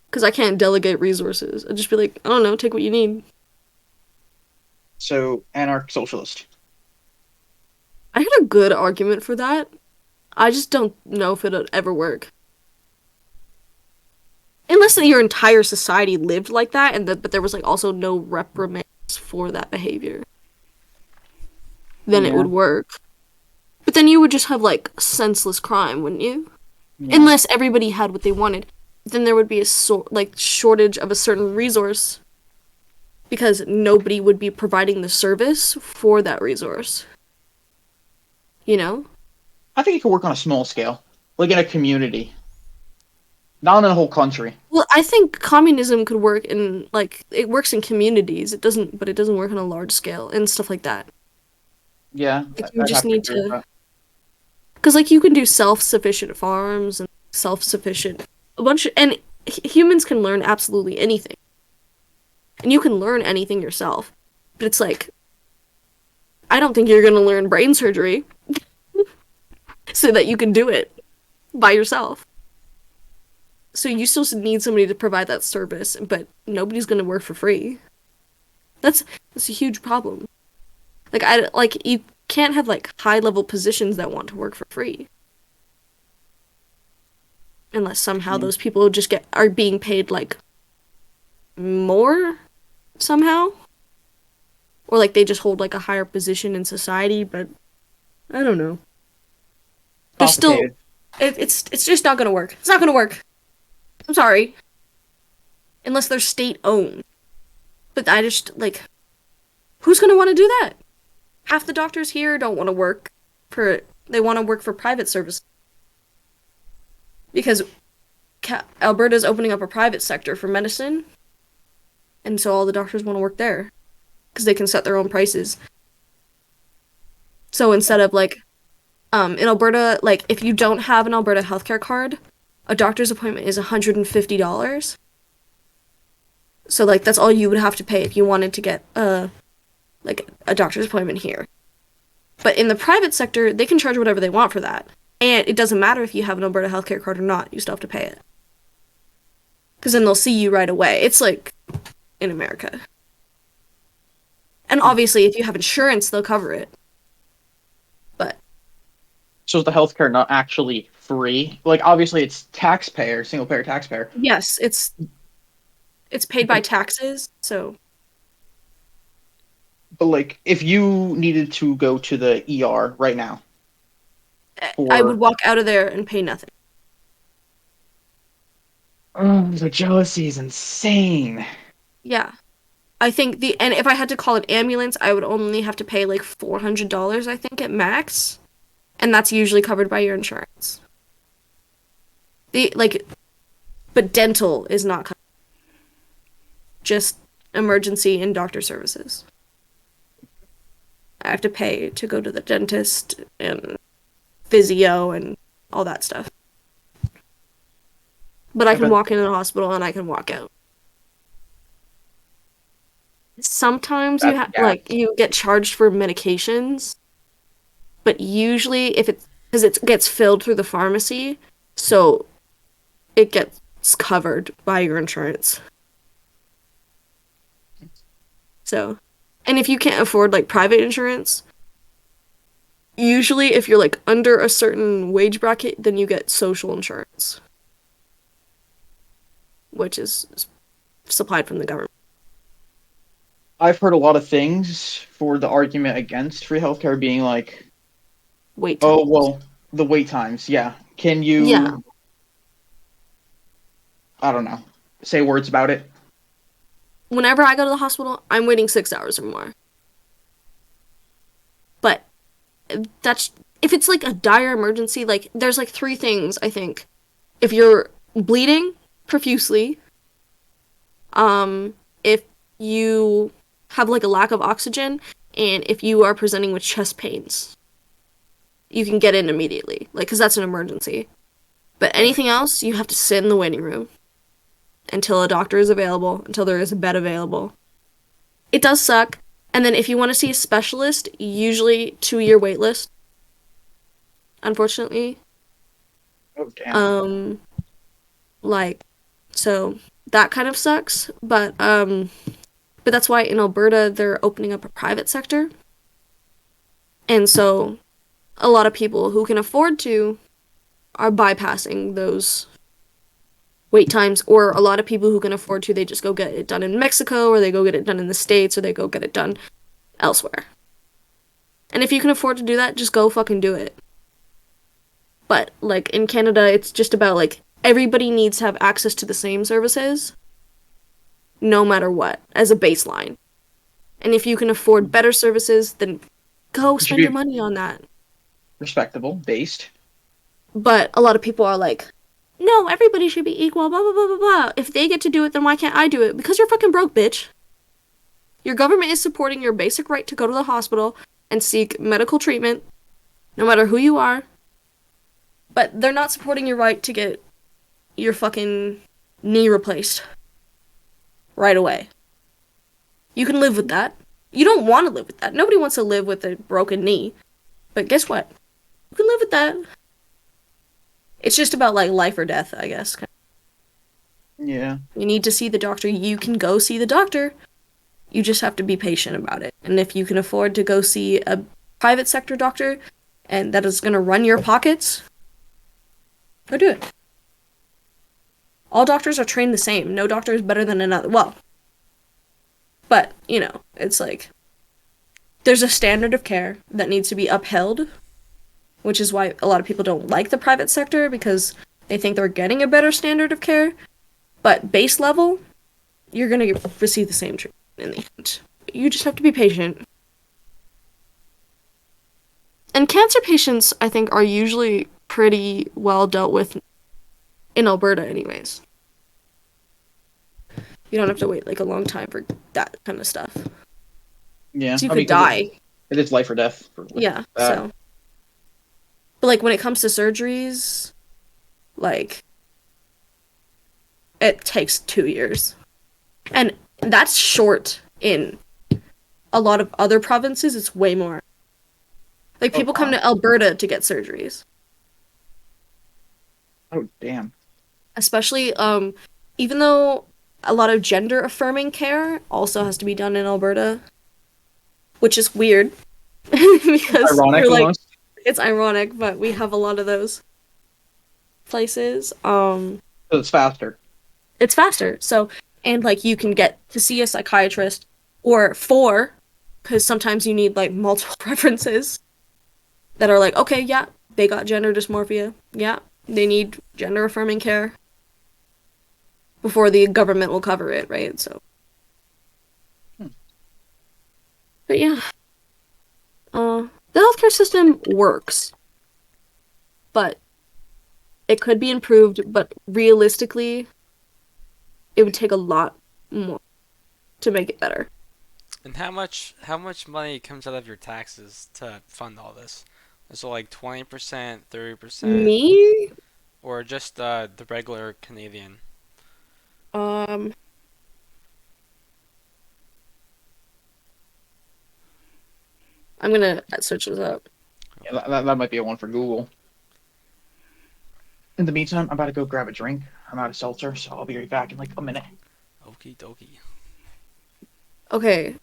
Because I can't delegate resources. I'd just be like, I don't know, take what you need. So, anarch-socialist. I had a good argument for that. I just don't know if it'll ever work. Unless your entire society lived like that, but there was, like, also no reprimands for that behavior. Then it Yeah. would work. But then you would just have, like, senseless crime, wouldn't you? Yeah. Unless everybody had what they wanted. Then there would be a shortage of a certain resource. Because nobody would be providing the service for that resource. You know? I think it could work on a small scale. Like in a community. Not in a whole country. Well, I think communism could work in, like, it works in communities. It doesn't work on a large scale and stuff like that. Yeah. Like, you I'd just have need agree with to... that. Because, like, you can do self-sufficient farms and self-sufficient... And humans can learn absolutely anything. And you can learn anything yourself. But it's like... I don't think you're gonna learn brain surgery. So that you can do it by yourself. So you still need somebody to provide that service, but nobody's gonna work for free. That's a huge problem. Like, you can't have, like, high-level positions that want to work for free. Unless somehow those people just are being paid, like, more somehow. Or, like, they just hold, like, a higher position in society, but I don't know. There's still... Complicated. It's just not gonna work. It's not gonna work. I'm sorry. Unless they're state-owned. But I just, like... Who's gonna want to do that? Half the doctors here don't want to work for... They want to work for private service. because Alberta's opening up a private sector for medicine, and so all the doctors want to work there because they can set their own prices. So instead of like, in Alberta, like if you don't have an Alberta healthcare card, a doctor's appointment is $150. So like that's all you would have to pay if you wanted to get a doctor's appointment here. But in the private sector, they can charge whatever they want for that. And it doesn't matter if you have an Alberta healthcare card or not, you still have to pay it. Because then they'll see you right away. It's like in America. And obviously, if you have insurance, they'll cover it. But So is the healthcare not actually free? Like, obviously, it's taxpayer, single-payer taxpayer. yes, it's paid by taxes, so But, like, if you needed to go to the ER right now, I would walk out of there and pay nothing. the jealousy is insane. Yeah. I think and if I had to call an ambulance, I would only have to pay like $400, I think, at max. And that's usually covered by your insurance. But dental is not covered. Just emergency and doctor services. I have to pay to go to the dentist and physio and all that stuff. But I can walk into the hospital and I can walk out. Sometimes you get charged for medications, but usually because it gets filled through the pharmacy, so it gets covered by your insurance. So, and if you can't afford like private insurance, usually if you're like under a certain wage bracket, then you get social insurance, which is supplied from the government. I've heard a lot of things for the argument against free healthcare being like, Wait times. oh, well, the wait times, yeah. Can you, Yeah. I don't know, say words about it? Whenever I go to the hospital, I'm waiting 6 hours or more. But if it's like a dire emergency, like there's like 3 things, I think. If you're bleeding profusely, if you have like a lack of oxygen, and if you are presenting with chest pains, you can get in immediately, like, because that's an emergency. But anything else, you have to sit in the waiting room until a doctor is available, until there is a bed available. It does suck. And then if you want to see a specialist, usually 2-year wait list, unfortunately. Oh, damn. So that kind of sucks, but that's why in Alberta they're opening up a private sector. And so a lot of people who can afford to are bypassing those wait times, or a lot of people who can afford to, they just go get it done in Mexico, or they go get it done in the States, or they go get it done elsewhere. And if you can afford to do that, just go fucking do it. But, like, in Canada, it's just about, like, everybody needs to have access to the same services, no matter what, as a baseline. And if you can afford better services, then go spend your money on that. Respectable, based. But a lot of people are like, no, everybody should be equal, blah, blah, blah, blah, blah. If they get to do it, then why can't I do it? Because you're fucking broke, bitch. Your government is supporting your basic right to go to the hospital and seek medical treatment, no matter who you are. But they're not supporting your right to get your fucking knee replaced right away. You can live with that. You don't want to live with that. Nobody wants to live with a broken knee. But guess what? You can live with that. It's just about, like, life or death, I guess. Yeah. You need to see the doctor. You can go see the doctor. You just have to be patient about it. And if you can afford to go see a private sector doctor, and that is going to run your pockets, go do it. All doctors are trained the same. No doctor is better than another. Well, but, you know, it's like, there's a standard of care that needs to be upheld, which is why a lot of people don't like the private sector, because they think they're getting a better standard of care. But base level, you're going to receive the same treatment in the end. You just have to be patient. And cancer patients, I think, are usually pretty well dealt with in Alberta, anyways. You don't have to wait like a long time for that kind of stuff. Yeah, So you I mean, could 'cause die. it is life or death. Yeah. that. So, but like when it comes to surgeries, like it takes 2 years, and that's short in a lot of other provinces. It's way more. Like Oh, people come wow. to Alberta to get surgeries, Oh, damn. especially even though a lot of gender affirming care also has to be done in Alberta, which is weird because Ironic you're like almost. it's ironic, but we have a lot of those places. So it's faster. It's faster. So, and like you can get to see a psychiatrist or four, because sometimes you need like multiple references that are like, okay, yeah, they got gender dysmorphia. Yeah, they need gender affirming care before the government will cover it, right? So, Hmm. but yeah, the healthcare system works, but it could be improved. But realistically, it would take a lot more to make it better. And how much money comes out of your taxes to fund all this? Is it like 20%, 30%, Me, or just the regular Canadian? um, I'm gonna search this up. Yeah, that might be a one for Google. In the meantime, I'm about to go grab a drink. I'm out of seltzer, so I'll be right back in like a minute. Okie dokie. Okay,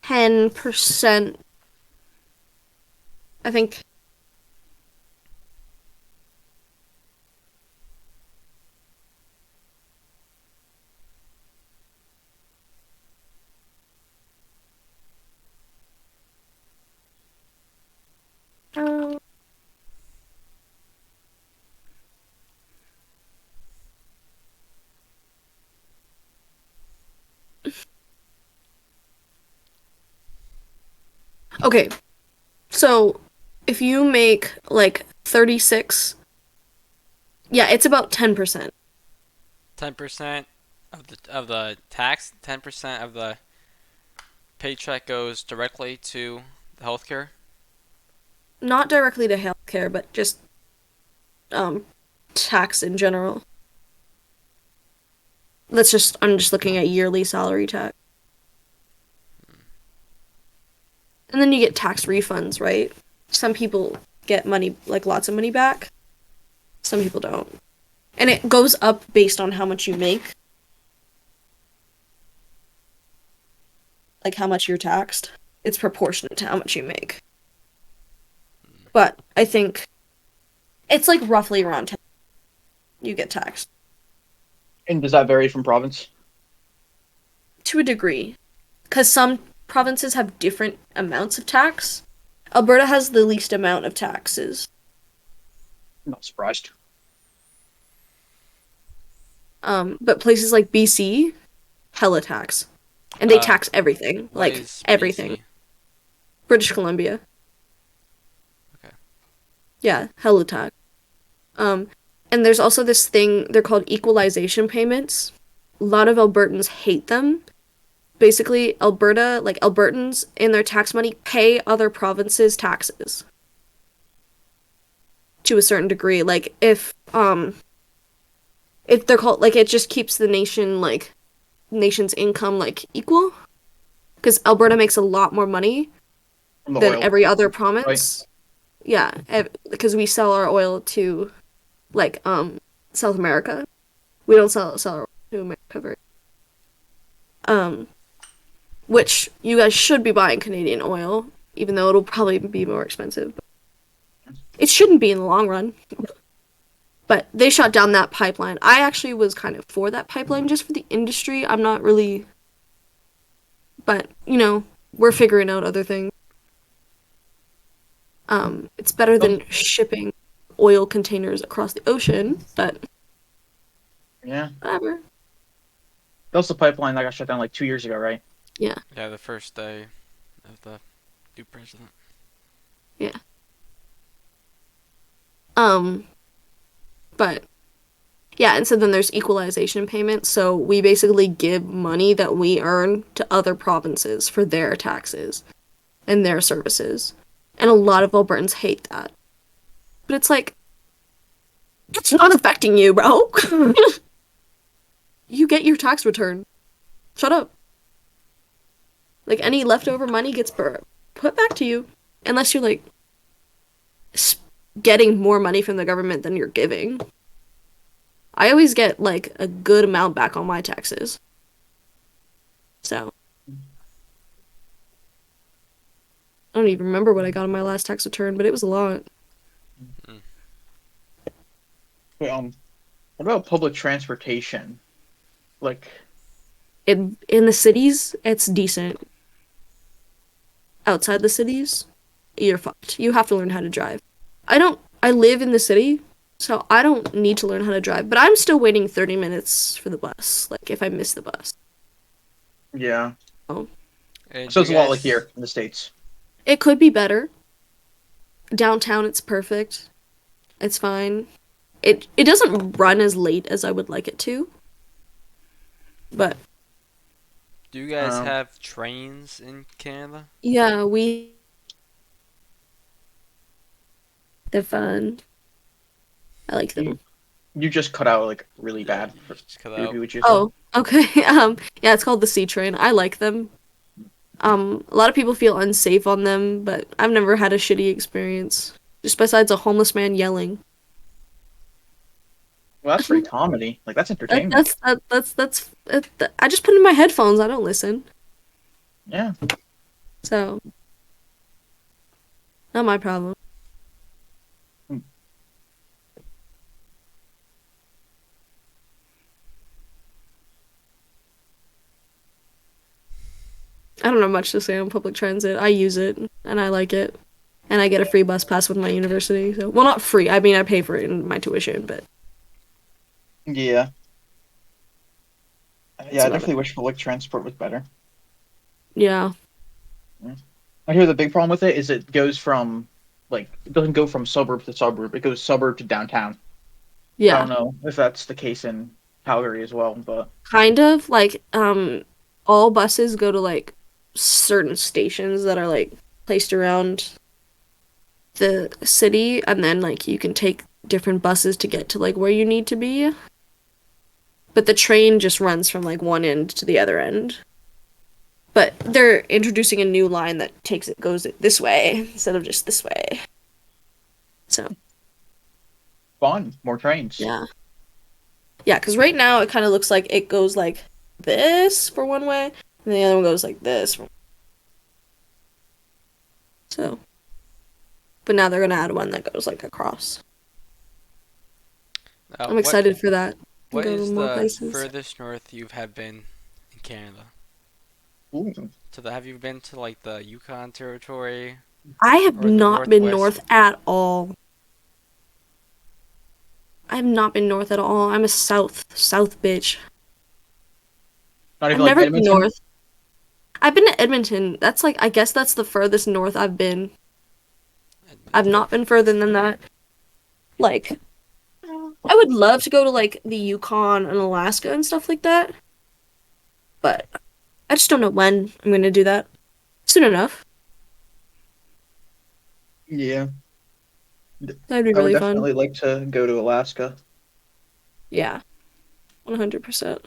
10%. I think. Uh, okay, so if you make like 36, yeah, it's about 10%. 10% of the tax, 10% of the paycheck goes directly to the healthcare. Not directly to healthcare, but just um tax in general. I'm just looking at yearly salary tax. And then you get tax refunds, right? Some people get money, like lots of money back. Some people don't. And it goes up based on how much you make. Like how much you're taxed. It's proportionate to how much you make. But I think it's like roughly around 10 you get taxed. And does that vary from province? To a degree. Because some provinces have different amounts of tax. Alberta has the least amount of taxes. I'm not surprised. But places like BC, hella tax. And they tax everything. What Like, is everything. BC? British Columbia. Okay. Yeah, hella tax. And there's also this thing, they're called equalization payments. A lot of Albertans hate them. Basically, Alberta, like Albertans in their tax money pay other provinces taxes. To a certain degree. Like if they're called like it just keeps the nation's income like equal. Because Alberta makes a lot more money From the than oil. every other province. Yeah, because we sell our oil to like South America. We don't sell our oil to America which you guys should be buying Canadian oil, even though it'll probably be more expensive. It shouldn't be in the long run. But they shut down that pipeline. I actually was kind of for that pipeline just for the industry. I'm not really. But, we're figuring out other things. It's better than shipping oil containers across the ocean, but Yeah. whatever. That was the pipeline that got shut down like 2 years ago, right? Yeah. Yeah, the first day of the new president. But yeah, and so then there's equalization payments. So we basically give money that we earn to other provinces for their taxes and their services. And a lot of Albertans hate that. But it's like, it's not affecting you, bro. You get your tax return. Shut up. Like, any leftover money gets put back to you. Unless you're, like, getting more money from the government than you're giving. I always get, like, a good amount back on my taxes. So. I don't even remember what I got on my last tax return, but it was a lot. Wait, what about public transportation? Like, In the cities, it's decent. Outside the cities, you're fucked. You have to learn how to drive. I live in the city, so I don't need to learn how to drive, but I'm still waiting 30 minutes for the bus, like if I miss the bus. yeah. Oh. And So you it's a lot like guys- here in the States. It could be better. Downtown, it's perfect. It's fine. It doesn't run as late as I would like it to. But Do you guys Um, have trains in Canada? yeah, they're fun. I like them. You just cut out like really bad. Just cut Could you out. repeat what you said? Oh, okay. Yeah, it's called the C train. I like them. A lot of people feel unsafe on them, but I've never had a shitty experience. Just besides a homeless man yelling. Well, that's pretty comedy. Like that's That, entertainment. I just put in my headphones. I don't listen. Yeah. So, not my problem. I don't know much to say on public transit. I use it, and I like it. And I get a free bus pass with my university. So, well, not free. I mean, I pay for it in my tuition, but Yeah. That's Yeah, I about definitely wish public transport was better. yeah. I hear the big problem with it is it goes from like it doesn't go from suburb to suburb. It goes suburb to downtown. I Yeah. don't know if that's the case in Calgary as well, but Kind of like all buses go to like certain stations that are like placed around the city, and then like you can take different buses to get to like where you need to be. But the train just runs from like one end to the other end. But they're introducing a new line that goes this way instead of just this way. So fun. More trains. yeah. Yeah, because right now it kind of looks like it goes like this for one way, and the other one goes like this. So, but now they're gonna add one that goes like across. I'm excited for that. What Go to is more the places. furthest north you have been in Canada? Ooh. Have you been to like the Yukon territory? I have Or the not been Northwest? north at all. I have not been north at all. I'm a south bitch. Not I've even like never been Edmonton. north. I've been to Edmonton. That's like, I guess that's the furthest north I've been. I've not been further than that. Like, I would love to go to like the Yukon and Alaska and stuff like that. But I just don't know when I'm gonna do that. Soon enough. Yeah. That'd be I would really fun. definitely like to go to Alaska. Yeah. 100%.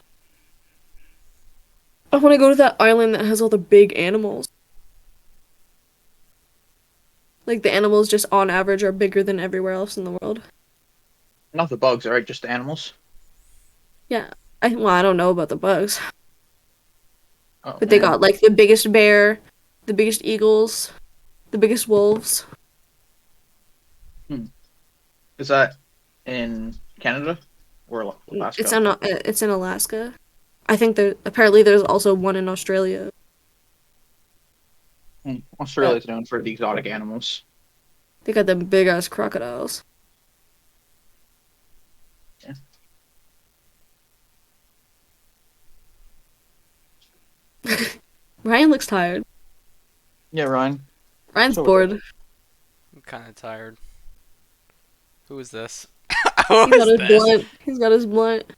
I want to go to that island that has all the big animals. Like the animals just on average are bigger than everywhere else in the world. Not the bugs, alright, just the animals. Yeah. I don't know about the bugs. Oh, But they man. got like the biggest bear, the biggest eagles, the biggest wolves. Is that in Canada or Alaska? It's in Alaska. I think apparently there's also one in Australia. Australia's known for the exotic animals. They got them big ass crocodiles. Yeah. Ryan looks tired. Yeah, Ryan. Ryan's So- bored. I'm kind of tired. Who is this? He's Who got is his this? blunt. He's got his blunt.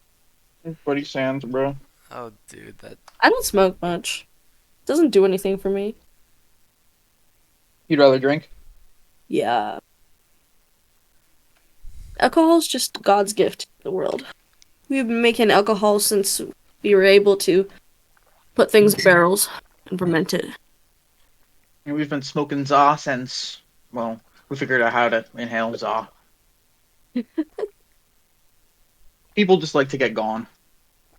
Buddy Sands, bro. Oh, dude, that. I don't smoke much. Doesn't do anything for me. You'd rather drink? Yeah. Alcohol's just God's gift to the world. We've been making alcohol since we were able to put things in barrels and ferment it. And we've been smoking za since, well, we figured out how to inhale za. People just like to get gone.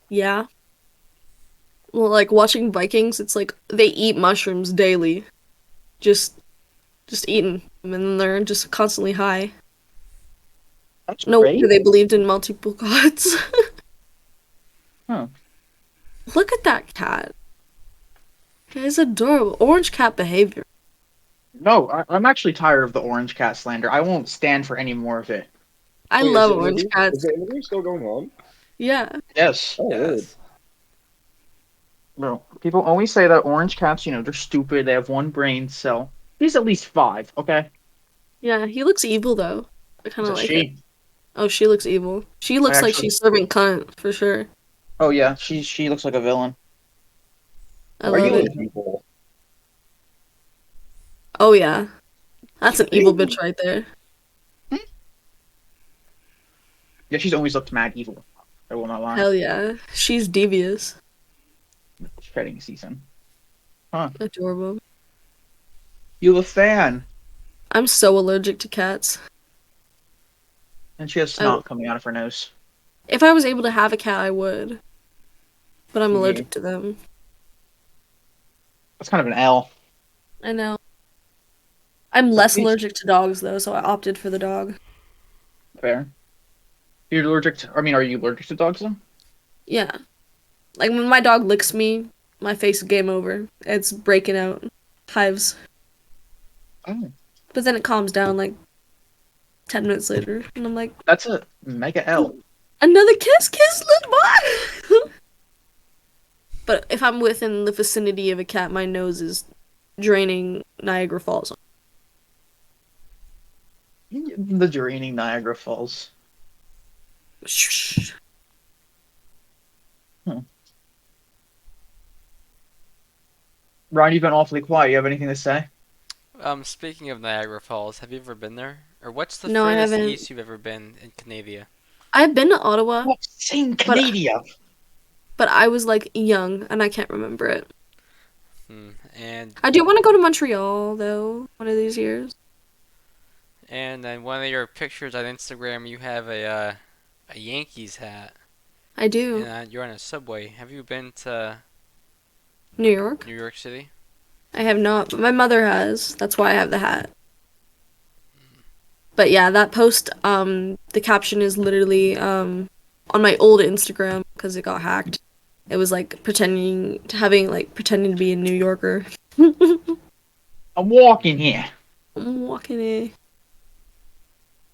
Yeah. Well, like watching Vikings, it's like they eat mushrooms daily. Just eating them, and they're just constantly high. That's No great. wonder they believed in multiple gods. Huh. Look at that cat. It's adorable. Orange cat behavior. No, I'm actually tired of the orange cat slander. I won't stand for any more of it. I Wait, love is orange cats. Is the interview still going on? Yeah. Yes. Oh, weird. Yes. Bro, people always say that orange cats, they're stupid, they have one brain cell. He's at least 5, okay? Yeah, he looks evil though. I kind Is of it like she? it. Oh, she looks evil. She looks like actually- she's serving cunt for sure. Oh yeah, she looks like a villain. I Are love you- it. Oh yeah, that's an evil bitch right there. Yeah, she's always looked mad evil. I will not lie. Hell yeah, she's devious, Shedding season. adorable. You a fan. I'm so allergic to cats. And she has snot coming out of her nose. If I was able to have a cat, I would. But I'm Yeah. allergic to them. That's kind of an L. I know. I'm less least- allergic to dogs though, so I opted for the dog. Fair. You're allergic to, are you allergic to dogs though? Yeah. Like when my dog licks me, my face is game over. It's breaking out hives. Oh. But then it calms down like 10 minutes later, and I'm like, That's a mega L. another kiss, goodbye. But if I'm within the vicinity of a cat, my nose is draining Niagara Falls. The draining Niagara Falls. Shh. Ryan, you've been awfully quiet. You have anything to say? Speaking of Niagara Falls, have you ever been there? Or what's the No, I furthest haven't. east you've ever been in Canada? I've been to Ottawa, What? Same Canada. but I was like young, and I can't remember it. And I do want to go to Montreal though, one of these years. in one of your pictures on Instagram, you have a Yankees hat, I do. and you're on a subway. Have you been to New York? New York City? I have not, but my mother has. That's why I have the hat. But yeah, that post, the caption is literally on my old Instagram because it got hacked. It was like pretending to be a New Yorker. I'm walking here. I'm walking in.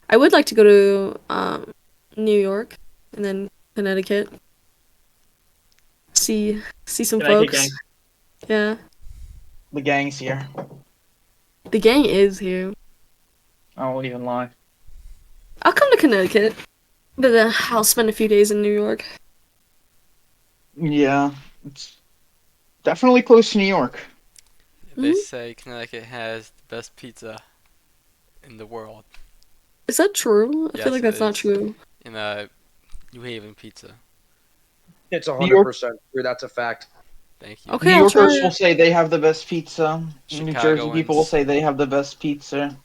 I would like to go to New York and then Connecticut. See some Connecticut folks. gang. Yeah. The gang's here. The gang is here. I won't even lie. I'll come to Connecticut, but I'll spend a few days in New York. Yeah, it's definitely close to New York. They Mhm. say Connecticut has the best pizza in the world. Is that true? I Yes, feel like it that's not is. true. In New Haven Pizza. It's New York- 100% true. That's a fact. Thank you. Okay, New I'll try Yorkers it. will say they have the best pizza. New Jersey people will Chicagoans. say they have the best pizza.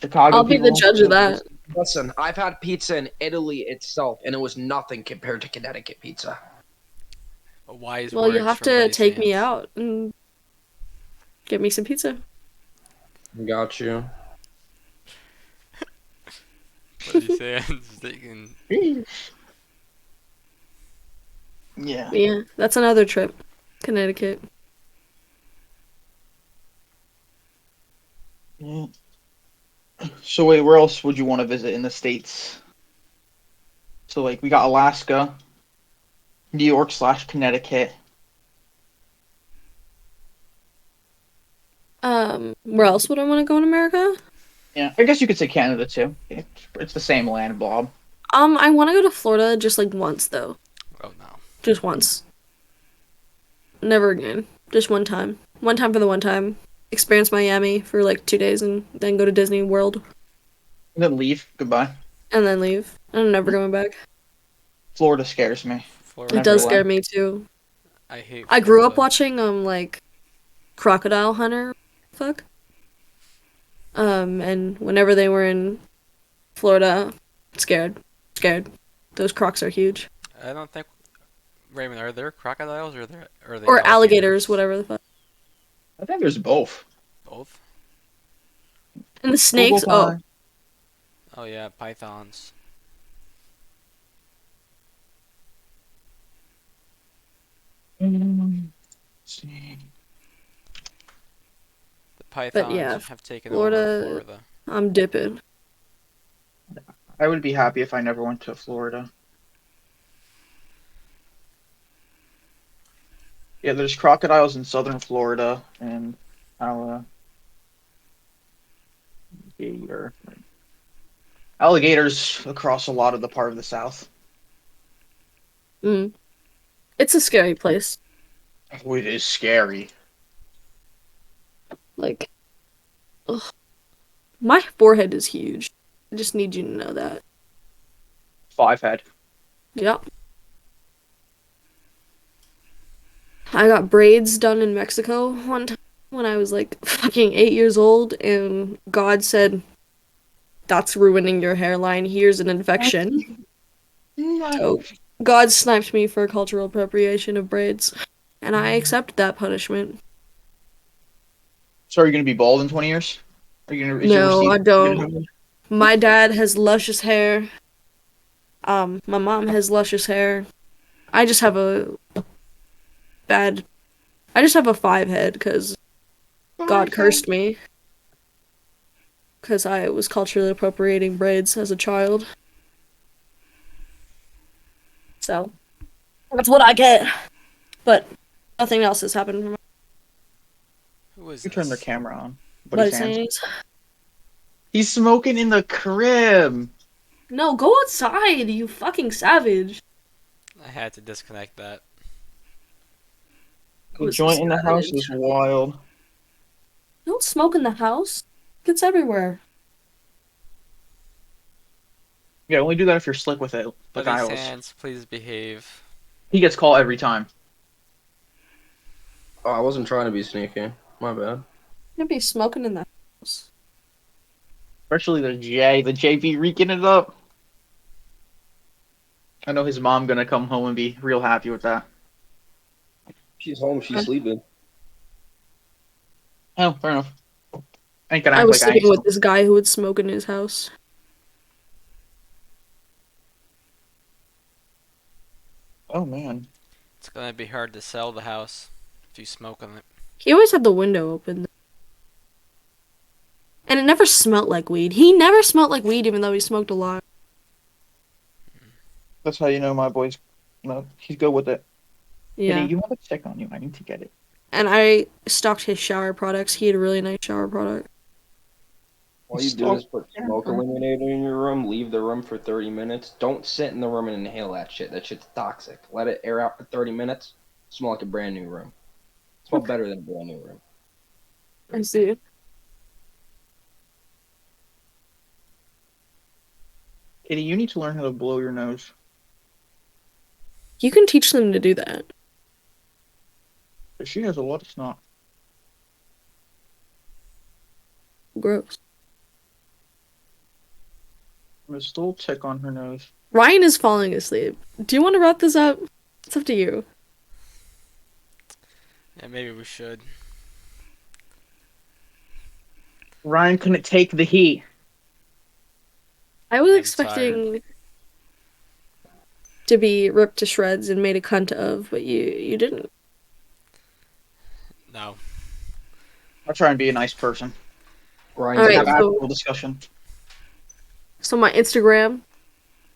Chicago I'll be people the judge of that. Listen, I've had pizza in Italy itself, and it was nothing compared to Connecticut pizza. Wise Well, you words have from to Buddy take me Sands. out and get me some pizza. Got you. Buddy Sands thinking, Yeah. But yeah, that's another trip. Connecticut. Yeah. So wait, where else would you want to visit in the States? So like we got Alaska, New York / Connecticut. Where else would I want to go in America? Yeah, I guess you could say Canada too. It's the same land blob. I want to go to Florida just like once though. Oh no. Just once. Never again. Just one time. One time for the one time. Experience Miami for like 2 days and then go to Disney World And then leave. Goodbye. and then leave. I'm never going back. Florida scares me. Florida. It does Neverland. scare me too. I hate. I grew up Florida. watching like Crocodile Hunter. Fuck. And whenever they were in Florida, scared. Scared. Those crocs are huge. I don't think. Raymond, are there crocodiles or are they Or alligators, whatever the fuck. I think there's both. Both. And the snakes, oh. Oh yeah, pythons. See. The pythons yeah, have taken Florida- over Florida. I'm dipping. I would be happy if I never went to Florida. Yeah, there's crocodiles in southern Florida and alligator. Alligators across a lot of the part of the south. Mm. It's a scary place. Oh, it is scary. Like, ugh. My forehead is huge. I just need you to know that. 5 head. Yep. I got braids done in Mexico one time when I was like fucking 8 years old, and God said, "That's ruining your hairline. Here's an infection." So God sniped me for cultural appropriation of braids, and I accept that punishment. So are you going to be bald in 20 years? Are you going to? No, I don't. My dad has luscious hair. My mom has luscious hair. I just have a I just have a 5 head because God cursed me. Because I was culturally appropriating braids as a child. So, that's what I get. But nothing else has happened for my Who is You this? turn their camera on. But his hands. sayings. He's smoking in the crib. No, go outside, you fucking savage. I had to disconnect that. The joint in the house is wild. Don't smoke in the house. It gets everywhere. Yeah, only do that if you're slick with it. Like But I his was. hands, please behave. He gets called every time. Oh, I wasn't trying to be sneaky. My bad. You'd be smoking in the house. Especially the JB reeking it up. I know his mom gonna come home and be real happy with that. She's home. She's sleeping. Oh, fair enough. I ain't gonna I act was like I sleeping ain't. with this guy who would smoke in his house. Oh man. It's gonna be hard to sell the house if you smoke on it. He always had the window open. And it never smelled like weed. He never smelled like weed even though he smoked a lot. That's how you know my boy's. No, he's good with it. Yeah. Kitty, you have a check on you. I need to get it. And I stocked his shower products. He had a really nice shower product. All you do is put smoke eliminator in your room, leave the room for 30 minutes. Don't sit in the room and inhale that shit. That shit's toxic. Let it air out for 30 minutes. Smell like a brand new room. Smell better than a brand new room. I see. Kitty, you need to learn how to blow your nose. You can teach them to do that. But she has a lot of snot. Gross. I'm gonna still check on her nose. Ryan is falling asleep. Do you want to wrap this up? It's up to you. Yeah, maybe we should. Ryan couldn't take the heat. I was I'm expecting to be ripped to shreds and made a cunt of, but you didn't. No. I'll try and be a nice person. Ryan's All right, Have so- actual discussion. So my Instagram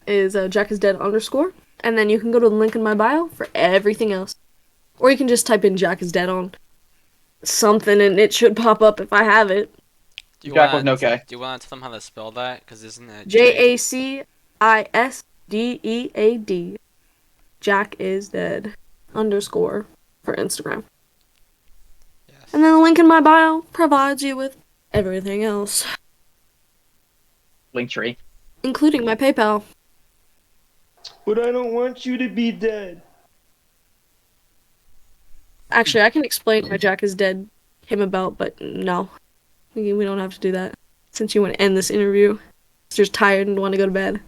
is jackisdead_, and then you can go to the link in my bio for everything else. Or you can just type in Jack is Dead on something, and it should pop up if I have it. Jack with no K. Do you want to tell them how to spell that? Because isn't it JACISDEAD. Jack is dead. _ for Instagram. Yes. And then the link in my bio provides you with everything else, Linktree. including my PayPal. But I don't want you to be dead. Actually, I can explain why Jack is dead came about, but no. We don't have to do that. Since you want to end this interview. You're just tired and want to go to bed.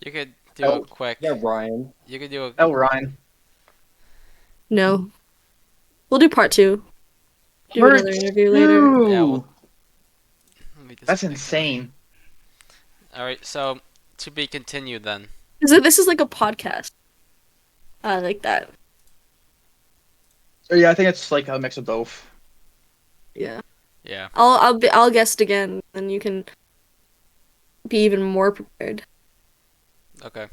You could do a quick. Yeah, Ryan. You could do a. Oh, Ryan. No. We'll do part 2. Do Part another interview later. Yeah, well, let me just That's think. insane. All right, so to be continued then. This is like a podcast. I like that. So yeah, I think it's like a mix of both. Yeah. Yeah. I'll guest again, and you can be even more prepared. Okay.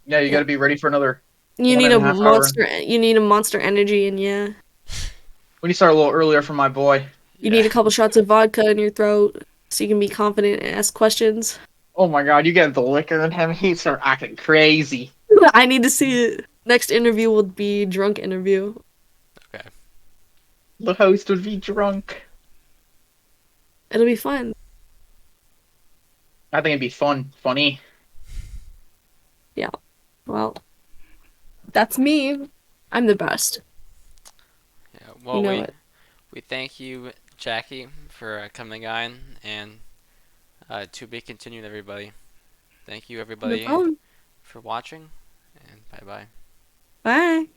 Yeah, you got to be ready for another. You 1.5 need a hour. monster. You need a monster energy, and yeah, We need to start a little earlier for my boy. you need a couple shots of vodka in your throat so you can be confident and ask questions. Oh my God, you get the liquor in him, he start acting crazy. I need to see it. Next interview will be drunk interview. Okay. The host would be drunk. It'll be fun. I think it'd be funny. Well, that's me. I'm the best. Yeah. Well, You know it. we thank you, Jackie, for coming on, and to be continued, everybody. Thank you, No everybody, problem. for watching, and bye bye. Bye.